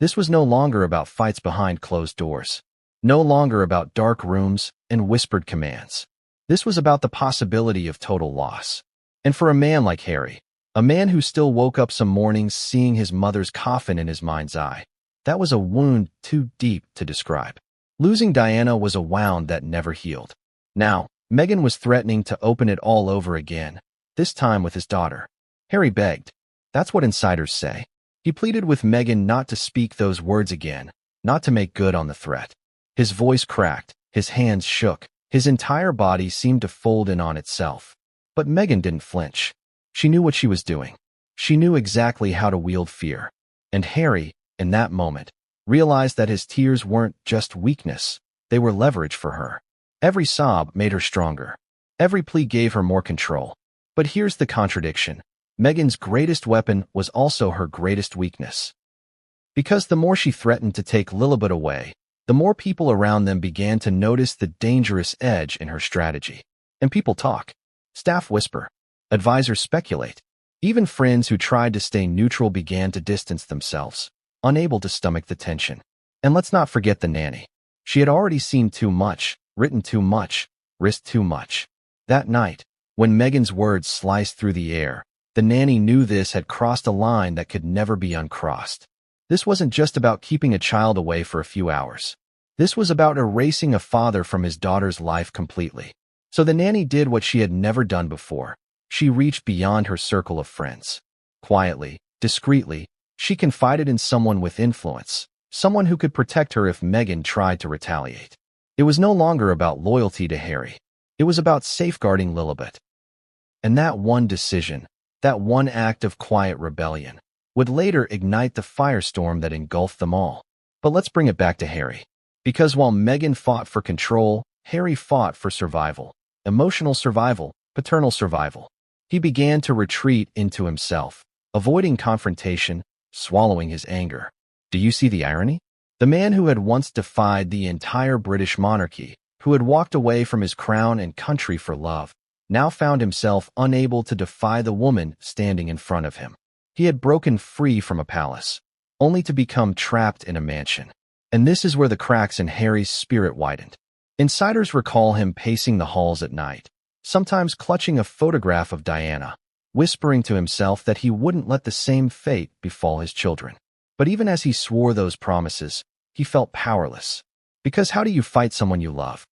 This was no longer about fights behind closed doors. No longer about dark rooms and whispered commands. This was about the possibility of total loss. And for a man like Harry, a man who still woke up some mornings seeing his mother's coffin in his mind's eye, that was a wound too deep to describe. Losing Diana was a wound that never healed. Now, Meghan was threatening to open it all over again, this time with his daughter. Harry begged. That's what insiders say. He pleaded with Meghan not to speak those words again, not to make good on the threat. His voice cracked, his hands shook, his entire body seemed to fold in on itself. But Meghan didn't flinch. She knew what she was doing. She knew exactly how to wield fear. And Harry, in that moment, realized that his tears weren't just weakness, they were leverage for her. Every sob made her stronger. Every plea gave her more control. But here's the contradiction. Meghan's greatest weapon was also her greatest weakness. Because the more she threatened to take Lilibet away, the more people around them began to notice the dangerous edge in her strategy. And people talk. Staff whisper. Advisors speculate. Even friends who tried to stay neutral began to distance themselves, unable to stomach the tension. And let's not forget the nanny. She had already seen too much, written too much, risked too much. That night, when Meghan's words sliced through the air, the nanny knew this had crossed a line that could never be uncrossed. This wasn't just about keeping a child away for a few hours. This was about erasing a father from his daughter's life completely. So the nanny did what she had never done before. She reached beyond her circle of friends. Quietly, discreetly, she confided in someone with influence, someone who could protect her if Meghan tried to retaliate. It was no longer about loyalty to Harry. It was about safeguarding Lilibet. And that one decision, that one act of quiet rebellion, would later ignite the firestorm that engulfed them all. But let's bring it back to Harry. Because while Meghan fought for control, Harry fought for survival. Emotional survival, paternal survival. He began to retreat into himself, avoiding confrontation, swallowing his anger. Do you see the irony? The man who had once defied the entire British monarchy, who had walked away from his crown and country for love, now found himself unable to defy the woman standing in front of him. He had broken free from a palace, only to become trapped in a mansion. And this is where the cracks in Harry's spirit widened. Insiders recall him pacing the halls at night, sometimes clutching a photograph of Diana, whispering to himself that he wouldn't let the same fate befall his children. But even as he swore those promises, he felt powerless. Because how do you fight someone you love?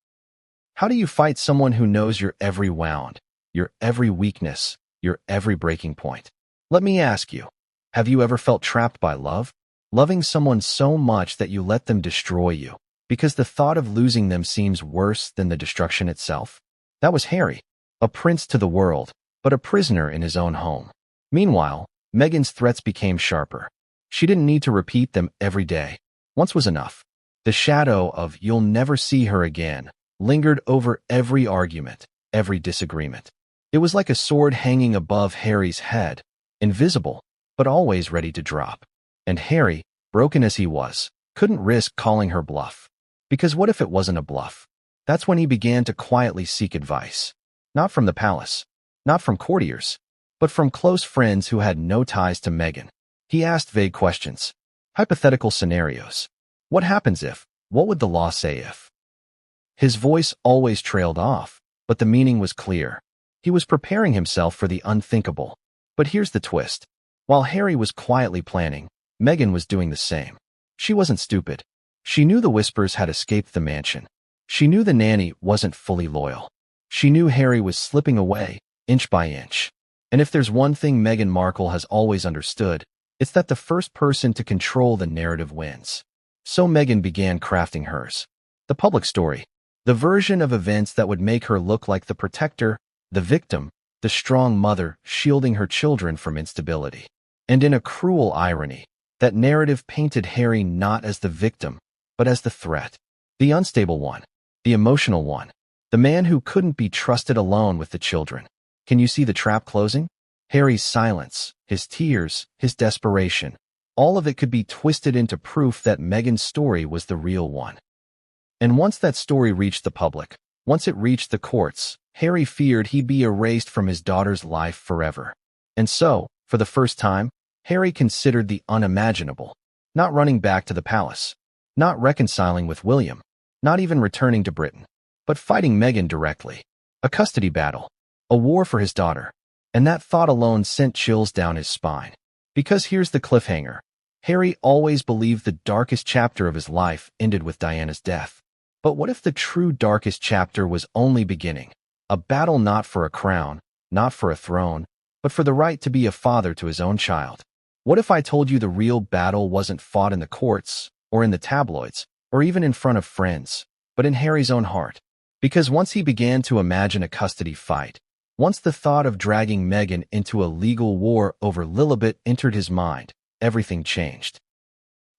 How do you fight someone who knows your every wound, your every weakness, your every breaking point? Let me ask you, have you ever felt trapped by love? Loving someone so much that you let them destroy you, because the thought of losing them seems worse than the destruction itself? That was Harry, a prince to the world, but a prisoner in his own home. Meanwhile, Meghan's threats became sharper. She didn't need to repeat them every day. Once was enough. The shadow of "you'll never see her again" lingered over every argument, every disagreement. It was like a sword hanging above Harry's head, invisible, but always ready to drop. And Harry, broken as he was, couldn't risk calling her bluff. Because what if it wasn't a bluff? That's when he began to quietly seek advice. Not from the palace, not from courtiers, but from close friends who had no ties to Meghan. He asked vague questions, hypothetical scenarios. What happens if? What would the law say if? His voice always trailed off, but the meaning was clear. He was preparing himself for the unthinkable. But here's the twist. While Harry was quietly planning, Meghan was doing the same. She wasn't stupid. She knew the whispers had escaped the mansion. She knew the nanny wasn't fully loyal. She knew Harry was slipping away, inch by inch. And if there's one thing Meghan Markle has always understood, it's that the first person to control the narrative wins. So Meghan began crafting hers. The public story. The version of events that would make her look like the protector, the victim, the strong mother shielding her children from instability. And in a cruel irony, that narrative painted Harry not as the victim, but as the threat. The unstable one. The emotional one. The man who couldn't be trusted alone with the children. Can you see the trap closing? Harry's silence, his tears, his desperation. All of it could be twisted into proof that Meghan's story was the real one. And once that story reached the public, once it reached the courts, Harry feared he'd be erased from his daughter's life forever. And so, for the first time, Harry considered the unimaginable. Not running back to the palace. Not reconciling with William. Not even returning to Britain. But fighting Meghan directly. A custody battle. A war for his daughter. And that thought alone sent chills down his spine. Because here's the cliffhanger. Harry always believed the darkest chapter of his life ended with Diana's death. But what if the true darkest chapter was only beginning? A battle not for a crown, not for a throne, but for the right to be a father to his own child. What if I told you the real battle wasn't fought in the courts, or in the tabloids, or even in front of friends, but in Harry's own heart? Because once he began to imagine a custody fight, once the thought of dragging Meghan into a legal war over Lilibet entered his mind, everything changed.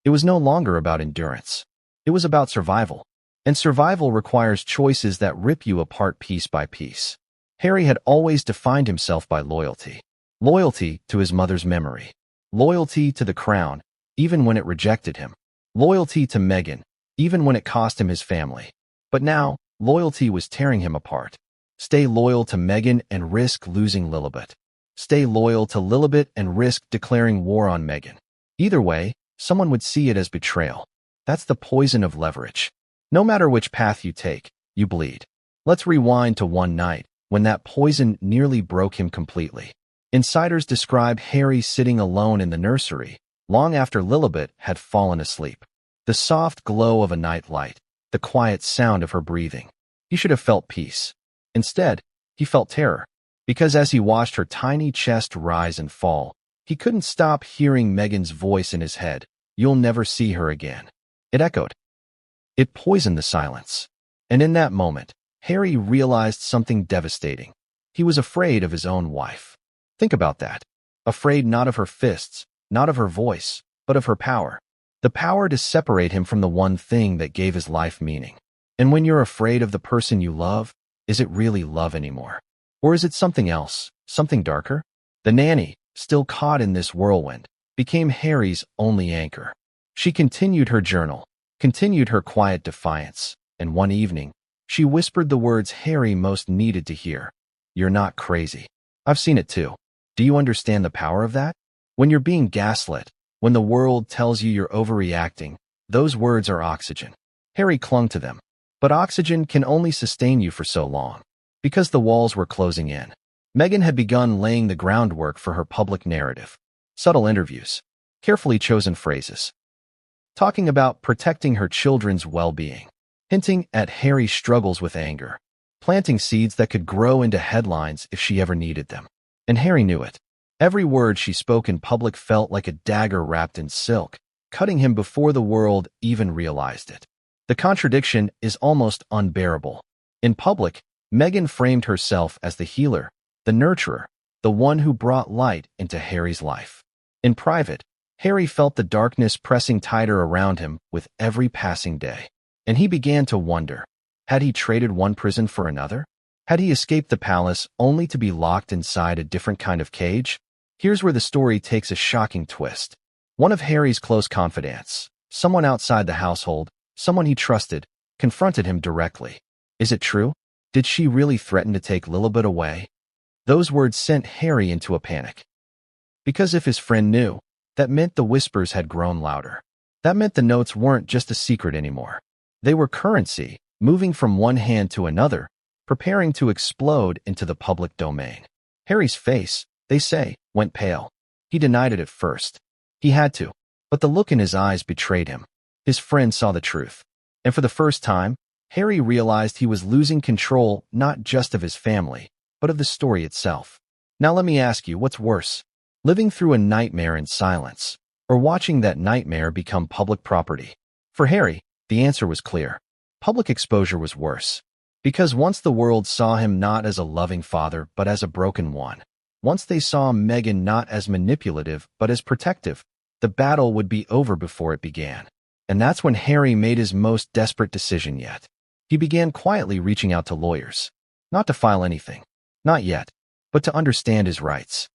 It was no longer about endurance. It was about survival. And survival requires choices that rip you apart piece by piece. Harry had always defined himself by loyalty. Loyalty to his mother's memory. Loyalty to the crown, even when it rejected him. Loyalty to Meghan, even when it cost him his family. But now, loyalty was tearing him apart. Stay loyal to Meghan and risk losing Lilibet. Stay loyal to Lilibet and risk declaring war on Meghan. Either way, someone would see it as betrayal. That's the poison of leverage. No matter which path you take, you bleed. Let's rewind to one night, when that poison nearly broke him completely. Insiders describe Harry sitting alone in the nursery, long after Lilibet had fallen asleep. The soft glow of a night light, the quiet sound of her breathing. He should have felt peace. Instead, he felt terror. Because as he watched her tiny chest rise and fall, He couldn't stop hearing Meghan's voice in his head. "You'll never see her again." It echoed. It poisoned the silence. And in that moment, Harry realized something devastating. He was afraid of his own wife. Think about that. Afraid not of her fists, not of her voice, but of her power. The power to separate him from the one thing that gave his life meaning. And when you're afraid of the person you love, is it really love anymore? Or is it something else, something darker? The nanny, still caught in this whirlwind, became Harry's only anchor. She continued her journal, continued her quiet defiance, and one evening, she whispered the words Harry most needed to hear. "You're not crazy. I've seen it too. Do you understand the power of that? When you're being gaslit, when the world tells you you're overreacting, those words are oxygen." Harry clung to them. But oxygen can only sustain you for so long. Because the walls were closing in, Meghan had begun laying the groundwork for her public narrative. Subtle interviews, carefully chosen phrases, talking about protecting her children's well-being, hinting at Harry's struggles with anger, planting seeds that could grow into headlines if she ever needed them. And Harry knew it. Every word she spoke in public felt like a dagger wrapped in silk, cutting him before the world even realized it. The contradiction is almost unbearable. In public, Meghan framed herself as the healer, the nurturer, the one who brought light into Harry's life. In private, Harry felt the darkness pressing tighter around him with every passing day. And he began to wonder, had he traded one prison for another? Had he escaped the palace only to be locked inside a different kind of cage? Here's where the story takes a shocking twist. One of Harry's close confidants, someone outside the household, someone he trusted, confronted him directly. Is it true? Did she really threaten to take Lilibet away? Those words sent Harry into a panic. Because if his friend knew, that meant the whispers had grown louder. That meant the notes weren't just a secret anymore. They were currency, moving from one hand to another, preparing to explode into the public domain. Harry's face, they say, went pale. He denied it at first. He had to, but the look in his eyes betrayed him. His friend saw the truth. And for the first time, Harry realized he was losing control not just of his family, but of the story itself. Now let me ask you, what's worse? Living through a nightmare in silence, or watching that nightmare become public property? For Harry, the answer was clear. Public exposure was worse. Because once the world saw him not as a loving father, but as a broken one, once they saw Meghan not as manipulative, but as protective, the battle would be over before it began. And that's when Harry made his most desperate decision yet. He began quietly reaching out to lawyers. Not to file anything. Not yet. But to understand his rights.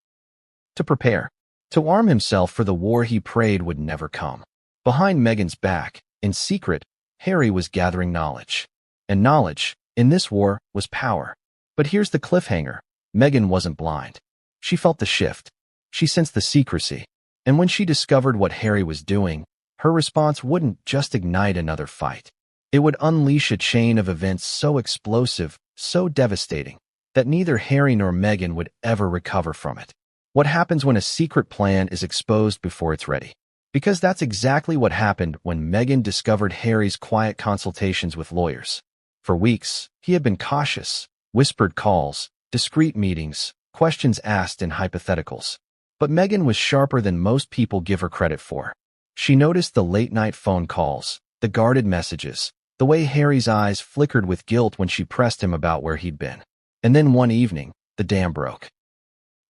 To prepare. To arm himself for the war he prayed would never come. Behind Meghan's back, in secret, Harry was gathering knowledge. And knowledge, in this war, was power. But here's the cliffhanger. Meghan wasn't blind. She felt the shift. She sensed the secrecy. And when she discovered what Harry was doing, her response wouldn't just ignite another fight. It would unleash a chain of events so explosive, so devastating, that neither Harry nor Meghan would ever recover from it. What happens when a secret plan is exposed before it's ready? Because that's exactly what happened when Meghan discovered Harry's quiet consultations with lawyers. For weeks, he had been cautious, whispered calls, discreet meetings, questions asked in hypotheticals. But Meghan was sharper than most people give her credit for. She noticed the late-night phone calls, the guarded messages, the way Harry's eyes flickered with guilt when she pressed him about where he'd been. And then one evening, the dam broke.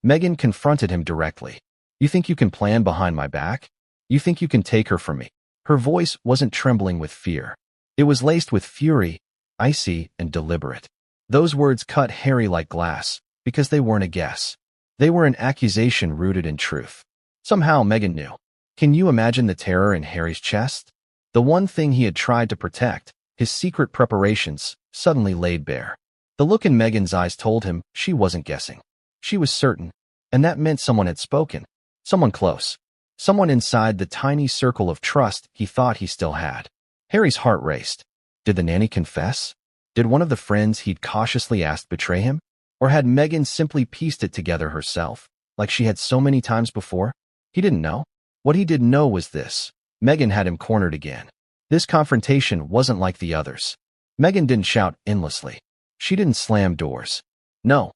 Meghan confronted him directly. "You think you can plan behind my back? You think you can take her from me?" Her voice wasn't trembling with fear. It was laced with fury, icy and deliberate. Those words cut Harry like glass, because they weren't a guess. They were an accusation rooted in truth. Somehow Meghan knew. Can you imagine the terror in Harry's chest? The one thing he had tried to protect, his secret preparations, suddenly laid bare. The look in Meghan's eyes told him she wasn't guessing. She was certain, and that meant someone had spoken. Someone close. Someone inside the tiny circle of trust he thought he still had. Harry's heart raced. Did the nanny confess? Did one of the friends he'd cautiously asked betray him? Or had Meghan simply pieced it together herself, like she had so many times before? He didn't know. What he did know was this. Meghan had him cornered again. This confrontation wasn't like the others. Meghan didn't shout endlessly. She didn't slam doors. No.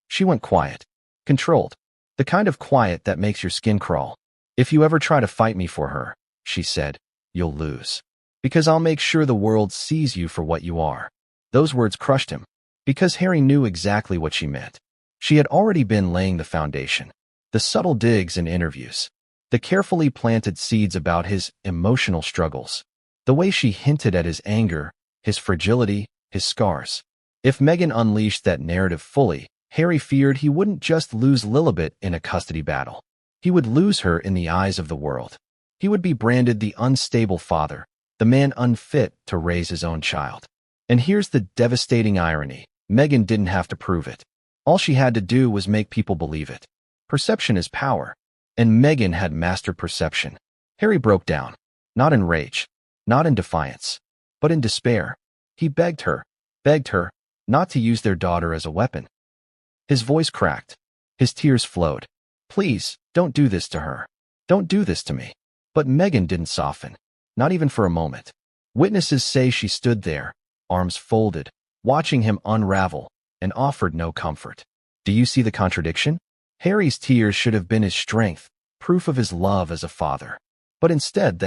She went quiet. Controlled. The kind of quiet that makes your skin crawl. If you ever try to fight me for her, she said, you'll lose. Because I'll make sure the world sees you for what you are. Those words crushed him, because Harry knew exactly what she meant. She had already been laying the foundation. The subtle digs and interviews. The carefully planted seeds about his emotional struggles. The way she hinted at his anger, his fragility, his scars. If Meghan unleashed that narrative fully, Harry feared he wouldn't just lose Lilibet in a custody battle. He would lose her in the eyes of the world. He would be branded the unstable father, the man unfit to raise his own child. And here's the devastating irony. Meghan didn't have to prove it. All she had to do was make people believe it. Perception is power. And Meghan had mastered perception. Harry broke down. Not in rage. Not in defiance. But in despair. He begged her, not to use their daughter as a weapon. His voice cracked. His tears flowed. Please, don't do this to her. Don't do this to me. But Meghan didn't soften. Not even for a moment. Witnesses say she stood there, arms folded, watching him unravel, and offered no comfort. Do you see the contradiction? Harry's tears should have been his strength, proof of his love as a father. But instead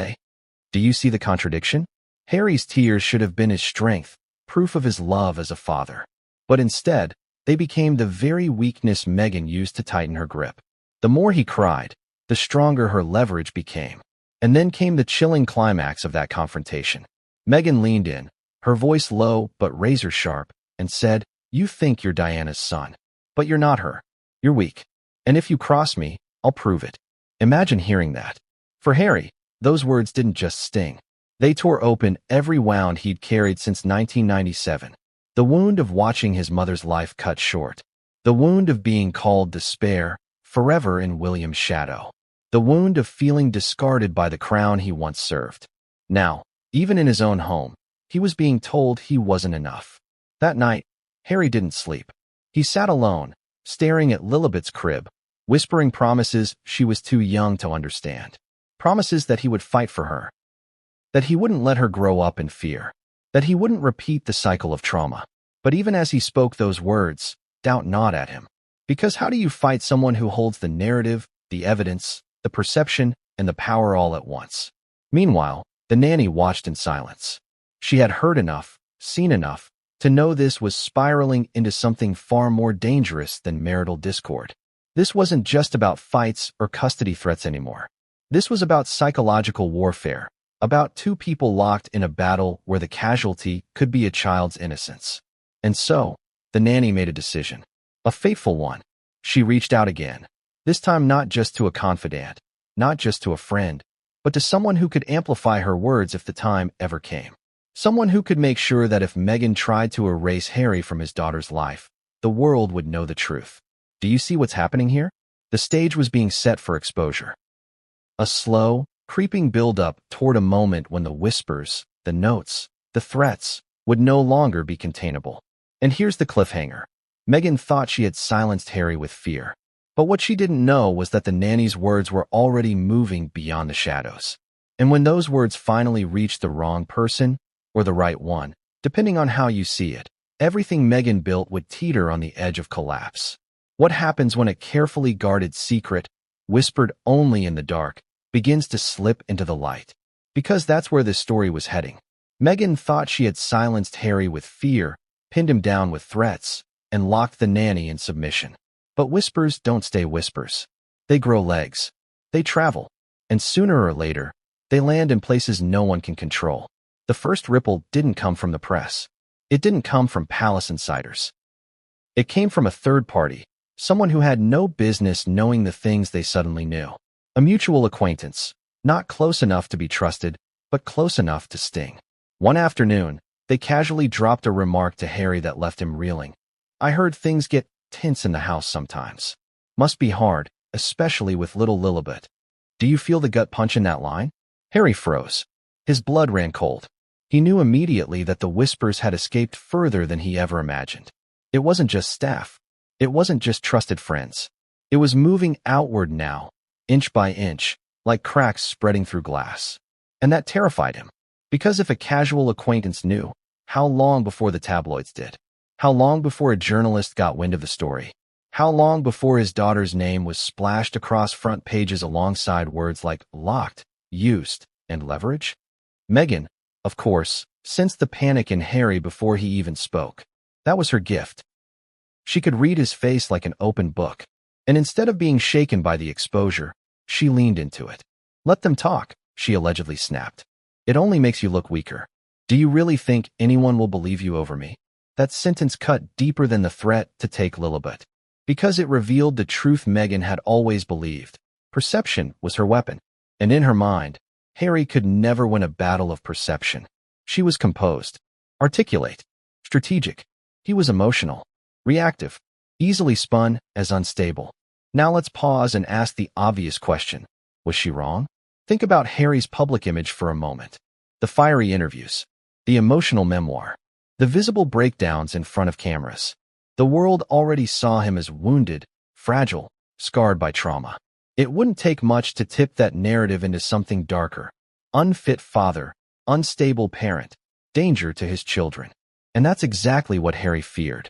Do you see the contradiction? Harry's tears should have been his strength, proof of his love as a father. But instead, they became the very weakness Meghan used to tighten her grip. The more he cried, the stronger her leverage became. And then came the chilling climax of that confrontation. Meghan leaned in, her voice low but razor sharp, and said, "You think you're Diana's son. But you're not her. You're weak. And if you cross me, I'll prove it." Imagine hearing that. For Harry, those words didn't just sting. They tore open every wound he'd carried since 1997. The wound of watching his mother's life cut short. The wound of being called despair, forever in William's shadow. The wound of feeling discarded by the crown he once served. Now, even in his own home, he was being told he wasn't enough. That night, Harry didn't sleep. He sat alone, staring at Lilibet's crib, whispering promises she was too young to understand. Promises that he would fight for her. That he wouldn't let her grow up in fear. That he wouldn't repeat the cycle of trauma. But even as he spoke those words, doubt gnawed at him. Because how do you fight someone who holds the narrative, the evidence, the perception, and the power all at once? Meanwhile, the nanny watched in silence. She had heard enough, seen enough, to know this was spiraling into something far more dangerous than marital discord. This wasn't just about fights or custody threats anymore. This was about psychological warfare, about two people locked in a battle where the casualty could be a child's innocence. And so, the nanny made a decision. A fateful one. She reached out again. This time not just to a confidant, not just to a friend, but to someone who could amplify her words if the time ever came. Someone who could make sure that if Meghan tried to erase Harry from his daughter's life, the world would know the truth. Do you see what's happening here? The stage was being set for exposure. A slow, creeping build-up toward a moment when the whispers, the notes, the threats would no longer be containable. And here's the cliffhanger. Meghan thought she had silenced Harry with fear. But what she didn't know was that the nanny's words were already moving beyond the shadows. And when those words finally reached the wrong person, or the right one, depending on how you see it, everything Meghan built would teeter on the edge of collapse. What happens when a carefully guarded secret, whispered only in the dark, begins to slip into the light? Because that's where this story was heading. Meghan thought she had silenced Harry with fear, pinned him down with threats, and locked the nanny in submission. But whispers don't stay whispers. They grow legs. They travel. And sooner or later, they land in places no one can control. The first ripple didn't come from the press. It didn't come from palace insiders. It came from a third party, someone who had no business knowing the things they suddenly knew. A mutual acquaintance, not close enough to be trusted, but close enough to sting. One afternoon, they casually dropped a remark to Harry that left him reeling. "I heard things get tense in the house sometimes. Must be hard, especially with little Lilibet. Do you feel the gut punch in that line?" Harry froze. His blood ran cold. He knew immediately that the whispers had escaped further than he ever imagined. It wasn't just staff. It wasn't just trusted friends. It was moving outward now, inch by inch, like cracks spreading through glass. And that terrified him. Because if a casual acquaintance knew, how long before the tabloids did? How long before a journalist got wind of the story? How long before his daughter's name was splashed across front pages alongside words like locked, used, and leverage? Meghan, of course, sensed the panic in Harry before he even spoke. That was her gift. She could read his face like an open book, and instead of being shaken by the exposure, she leaned into it. Let them talk, she allegedly snapped. It only makes you look weaker. Do you really think anyone will believe you over me? That sentence cut deeper than the threat to take Lilibet, because it revealed the truth Meghan had always believed. Perception was her weapon, and in her mind, Harry could never win a battle of perception. She was composed, articulate, strategic. He was emotional, reactive, easily spun as unstable. Now let's pause and ask the obvious question. Was she wrong? Think about Harry's public image for a moment. The fiery interviews, the emotional memoir, the visible breakdowns in front of cameras. The world already saw him as wounded, fragile, scarred by trauma. It wouldn't take much to tip that narrative into something darker. Unfit father, unstable parent, danger to his children. And that's exactly what Harry feared.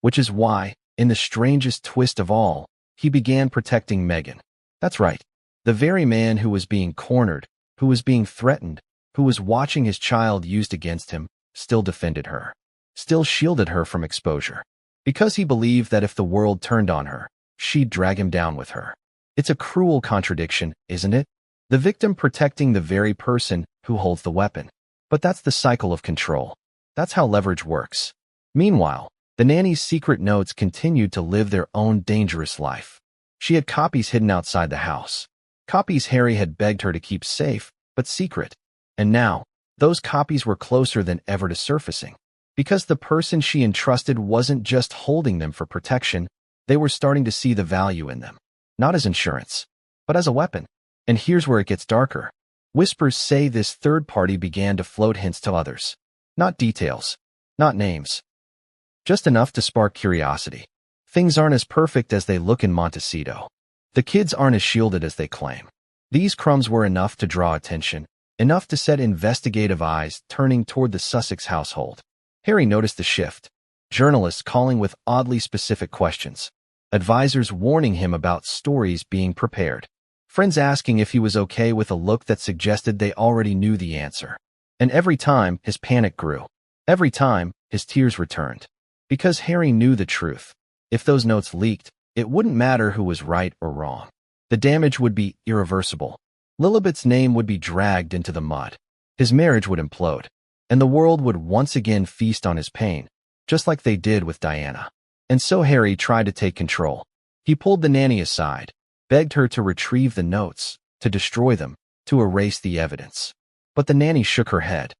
Which is why, in the strangest twist of all, he began protecting Meghan. That's right. The very man who was being cornered, who was being threatened, who was watching his child used against him, still defended her, still shielded her from exposure. Because he believed that if the world turned on her, she'd drag him down with her. It's a cruel contradiction, isn't it? The victim protecting the very person who holds the weapon. But that's the cycle of control. That's how leverage works. Meanwhile, the nanny's secret notes continued to live their own dangerous life. She had copies hidden outside the house. Copies Harry had begged her to keep safe, but secret. And now, those copies were closer than ever to surfacing. Because the person she entrusted wasn't just holding them for protection, they were starting to see the value in them. Not as insurance, but as a weapon. And here's where it gets darker. Whispers say this third party began to float hints to others. Not details, not names. Just enough to spark curiosity. Things aren't as perfect as they look in Montecito. The kids aren't as shielded as they claim. These crumbs were enough to draw attention, enough to set investigative eyes turning toward the Sussex household. Harry noticed the shift. Journalists calling with oddly specific questions. Advisors warning him about stories being prepared. Friends asking if he was okay with a look that suggested they already knew the answer. And every time, his panic grew. Every time, his tears returned. Because Harry knew the truth. If those notes leaked, it wouldn't matter who was right or wrong. The damage would be irreversible. Lilibet's name would be dragged into the mud. His marriage would implode. And the world would once again feast on his pain, just like they did with Diana. And so Harry tried to take control. He pulled the nanny aside, begged her to retrieve the notes, to destroy them, to erase the evidence. But the nanny shook her head.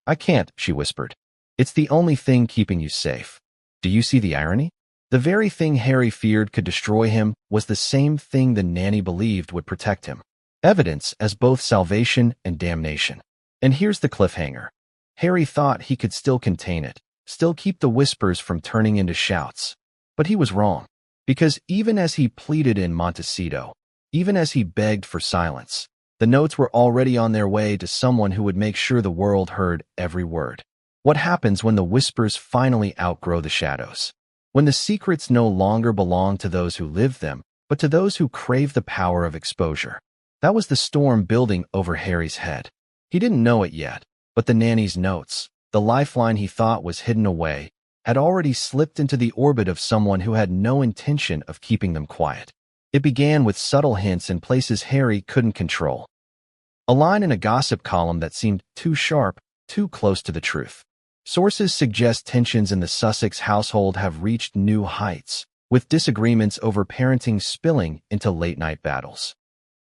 I can't, she whispered. It's the only thing keeping you safe. Do you see the irony? The very thing Harry feared could destroy him was the same thing the nanny believed would protect him. Evidence as both salvation and damnation. And here's the cliffhanger. Harry thought he could still contain it, still keep the whispers from turning into shouts. But he was wrong. Because even as he pleaded in Montecito, even as he begged for silence, the notes were already on their way to someone who would make sure the world heard every word. What happens when the whispers finally outgrow the shadows? When the secrets no longer belong to those who live them, but to those who crave the power of exposure? That was the storm building over Harry's head. He didn't know it yet, but the nanny's notes, the lifeline he thought was hidden away, had already slipped into the orbit of someone who had no intention of keeping them quiet. It began with subtle hints in places Harry couldn't control. A line in a gossip column that seemed too sharp, too close to the truth. Sources suggest tensions in the Sussex household have reached new heights, with disagreements over parenting spilling into late-night battles.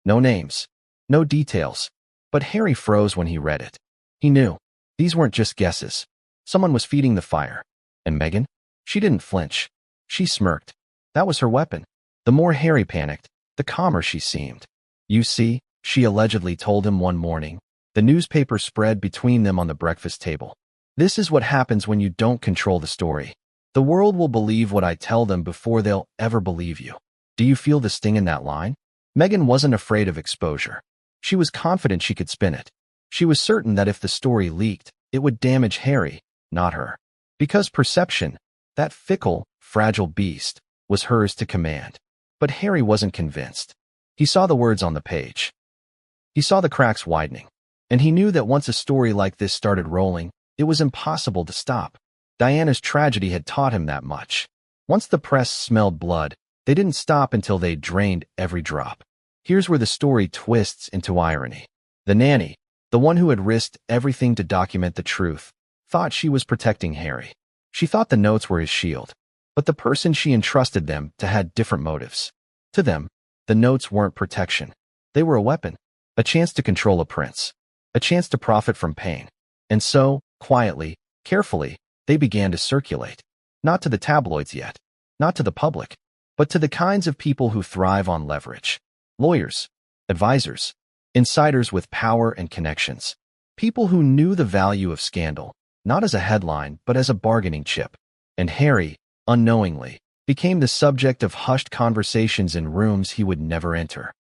No names, no details, but Harry froze when he read it. He knew. These weren't just guesses. Someone was feeding the fire. And Meghan? She didn't flinch. She smirked. That was her weapon. The more Harry panicked, the calmer she seemed. You see, she allegedly told him one morning. The newspaper spread between them on the breakfast table. This is what happens when you don't control the story. The world will believe what I tell them before they'll ever believe you. Do you feel the sting in that line? Meghan wasn't afraid of exposure. She was confident she could spin it. She was certain that if the story leaked, it would damage Harry, not her. Because perception, that fickle, fragile beast, was hers to command. But Harry wasn't convinced. He saw the words on the page. He saw the cracks widening. And he knew that once a story like this started rolling, it was impossible to stop. Diana's tragedy had taught him that much. Once the press smelled blood, they didn't stop until they drained every drop. Here's where the story twists into irony. The nanny, the one who had risked everything to document the truth, thought she was protecting Harry. She thought the notes were his shield. But the person she entrusted them to had different motives. To them, the notes weren't protection. They were a weapon, a chance to control a prince, a chance to profit from pain. And so, quietly, carefully, they began to circulate. Not to the tabloids yet, not to the public, but to the kinds of people who thrive on leverage. Lawyers, advisors, insiders with power and connections. People who knew the value of scandal, not as a headline, but as a bargaining chip. And Harry, unknowingly, became the subject of hushed conversations in rooms he would never enter.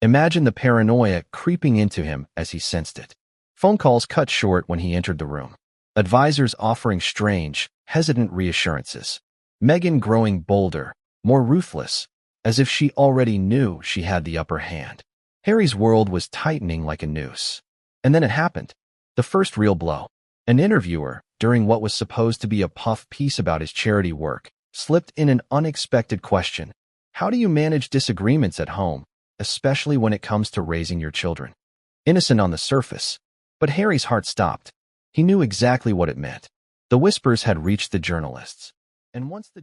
Imagine the paranoia creeping into him as he sensed it. Phone calls cut short when he entered the room. Advisors offering strange, hesitant reassurances. Meghan growing bolder, more ruthless, as if she already knew she had the upper hand. Harry's world was tightening like a noose. And then it happened. The first real blow. An interviewer, during what was supposed to be a puff piece about his charity work, slipped in an unexpected question. How do you manage disagreements at home, especially when it comes to raising your children? Innocent on the surface, but Harry's heart stopped. He knew exactly what it meant. The whispers had reached the journalists. And once the